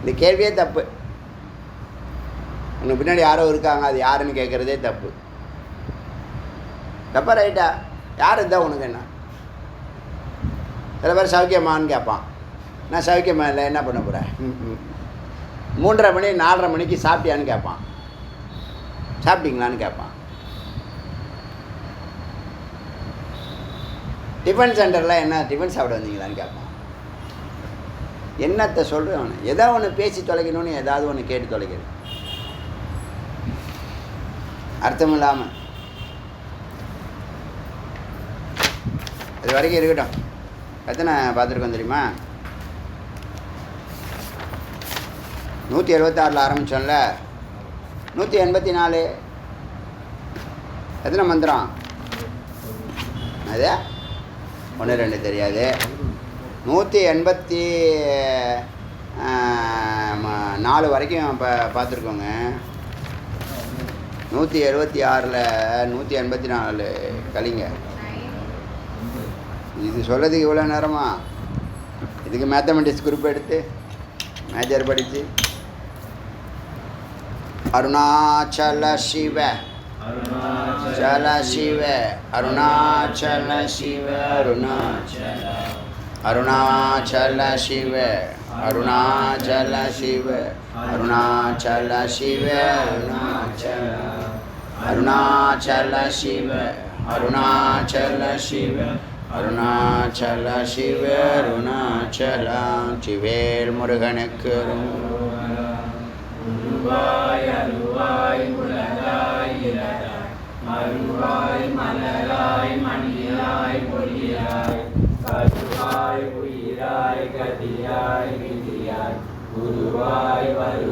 இந்த கேள்வியே தப்பு. உனக்கு பின்னாடி யாரோ இருக்காங்க, அது யாருன்னு கேட்குறதே தப்பு. தப்பா ரைட்டா? யார் இருந்தால் உனக்கு என்ன? சில பேர் சௌக்கியமானு கேட்பான். நான் சௌக்கியமாக இல்லை, என்ன பண்ண போகிறேன்? 3:30 மணி 4:30 மணிக்கு சாப்பிட்டியான்னு கேட்பான். சாப்பிட்டீங்களான்னு கேட்பான். டிஃபன் சென்டரில் என்ன டிஃபன் சாப்பிட வந்தீங்களான்னு கேட்பான். என்னத்தை சொல்கிறேன் அவனு? எதோ ஒன்று பேசி தொலைக்கணும்னு ஏதாவது ஒன்று கேட்டு தொலைக்கிறது, அர்த்தம் இல்லாமல். அது வரைக்கும் இருக்கட்டும். எத்தனை பார்த்துருக்கோம் தெரியுமா? 176 ஆரம்பித்தோம்ல, 184 எத்தனை மந்திரம்? அது 1 2 தெரியாது. 184 வரைக்கும் இப்போ பார்த்துருக்கோங்க. 176ல் 184 கலிங்க. இது சொல்கிறதுக்கு இவ்வளோ நேரமா? இதுக்கு மேத்தமெட்டிக்ஸ் குரூப் எடுத்து மேஜர் படித்து அருணாச்சல சிவ அருணாச்சல சிவ அருணாச்சல சிவ அருணாச்சல சிவ அருணாச்சல சிவ அருணாச்சல சிவ அருணாச்சல சிவ அருணாச்சல சிவ அருணாச்சல சிவ அருணாச்சல சிவேல் முருகனுக்கு அருவாய் அருவாய் உலகாய் இலகாய் மருவாய் மலராய் மணியாய் ஒளியாய் கருவாய் உயிராய் கதியாய் விதியாய் குருவாய் வரு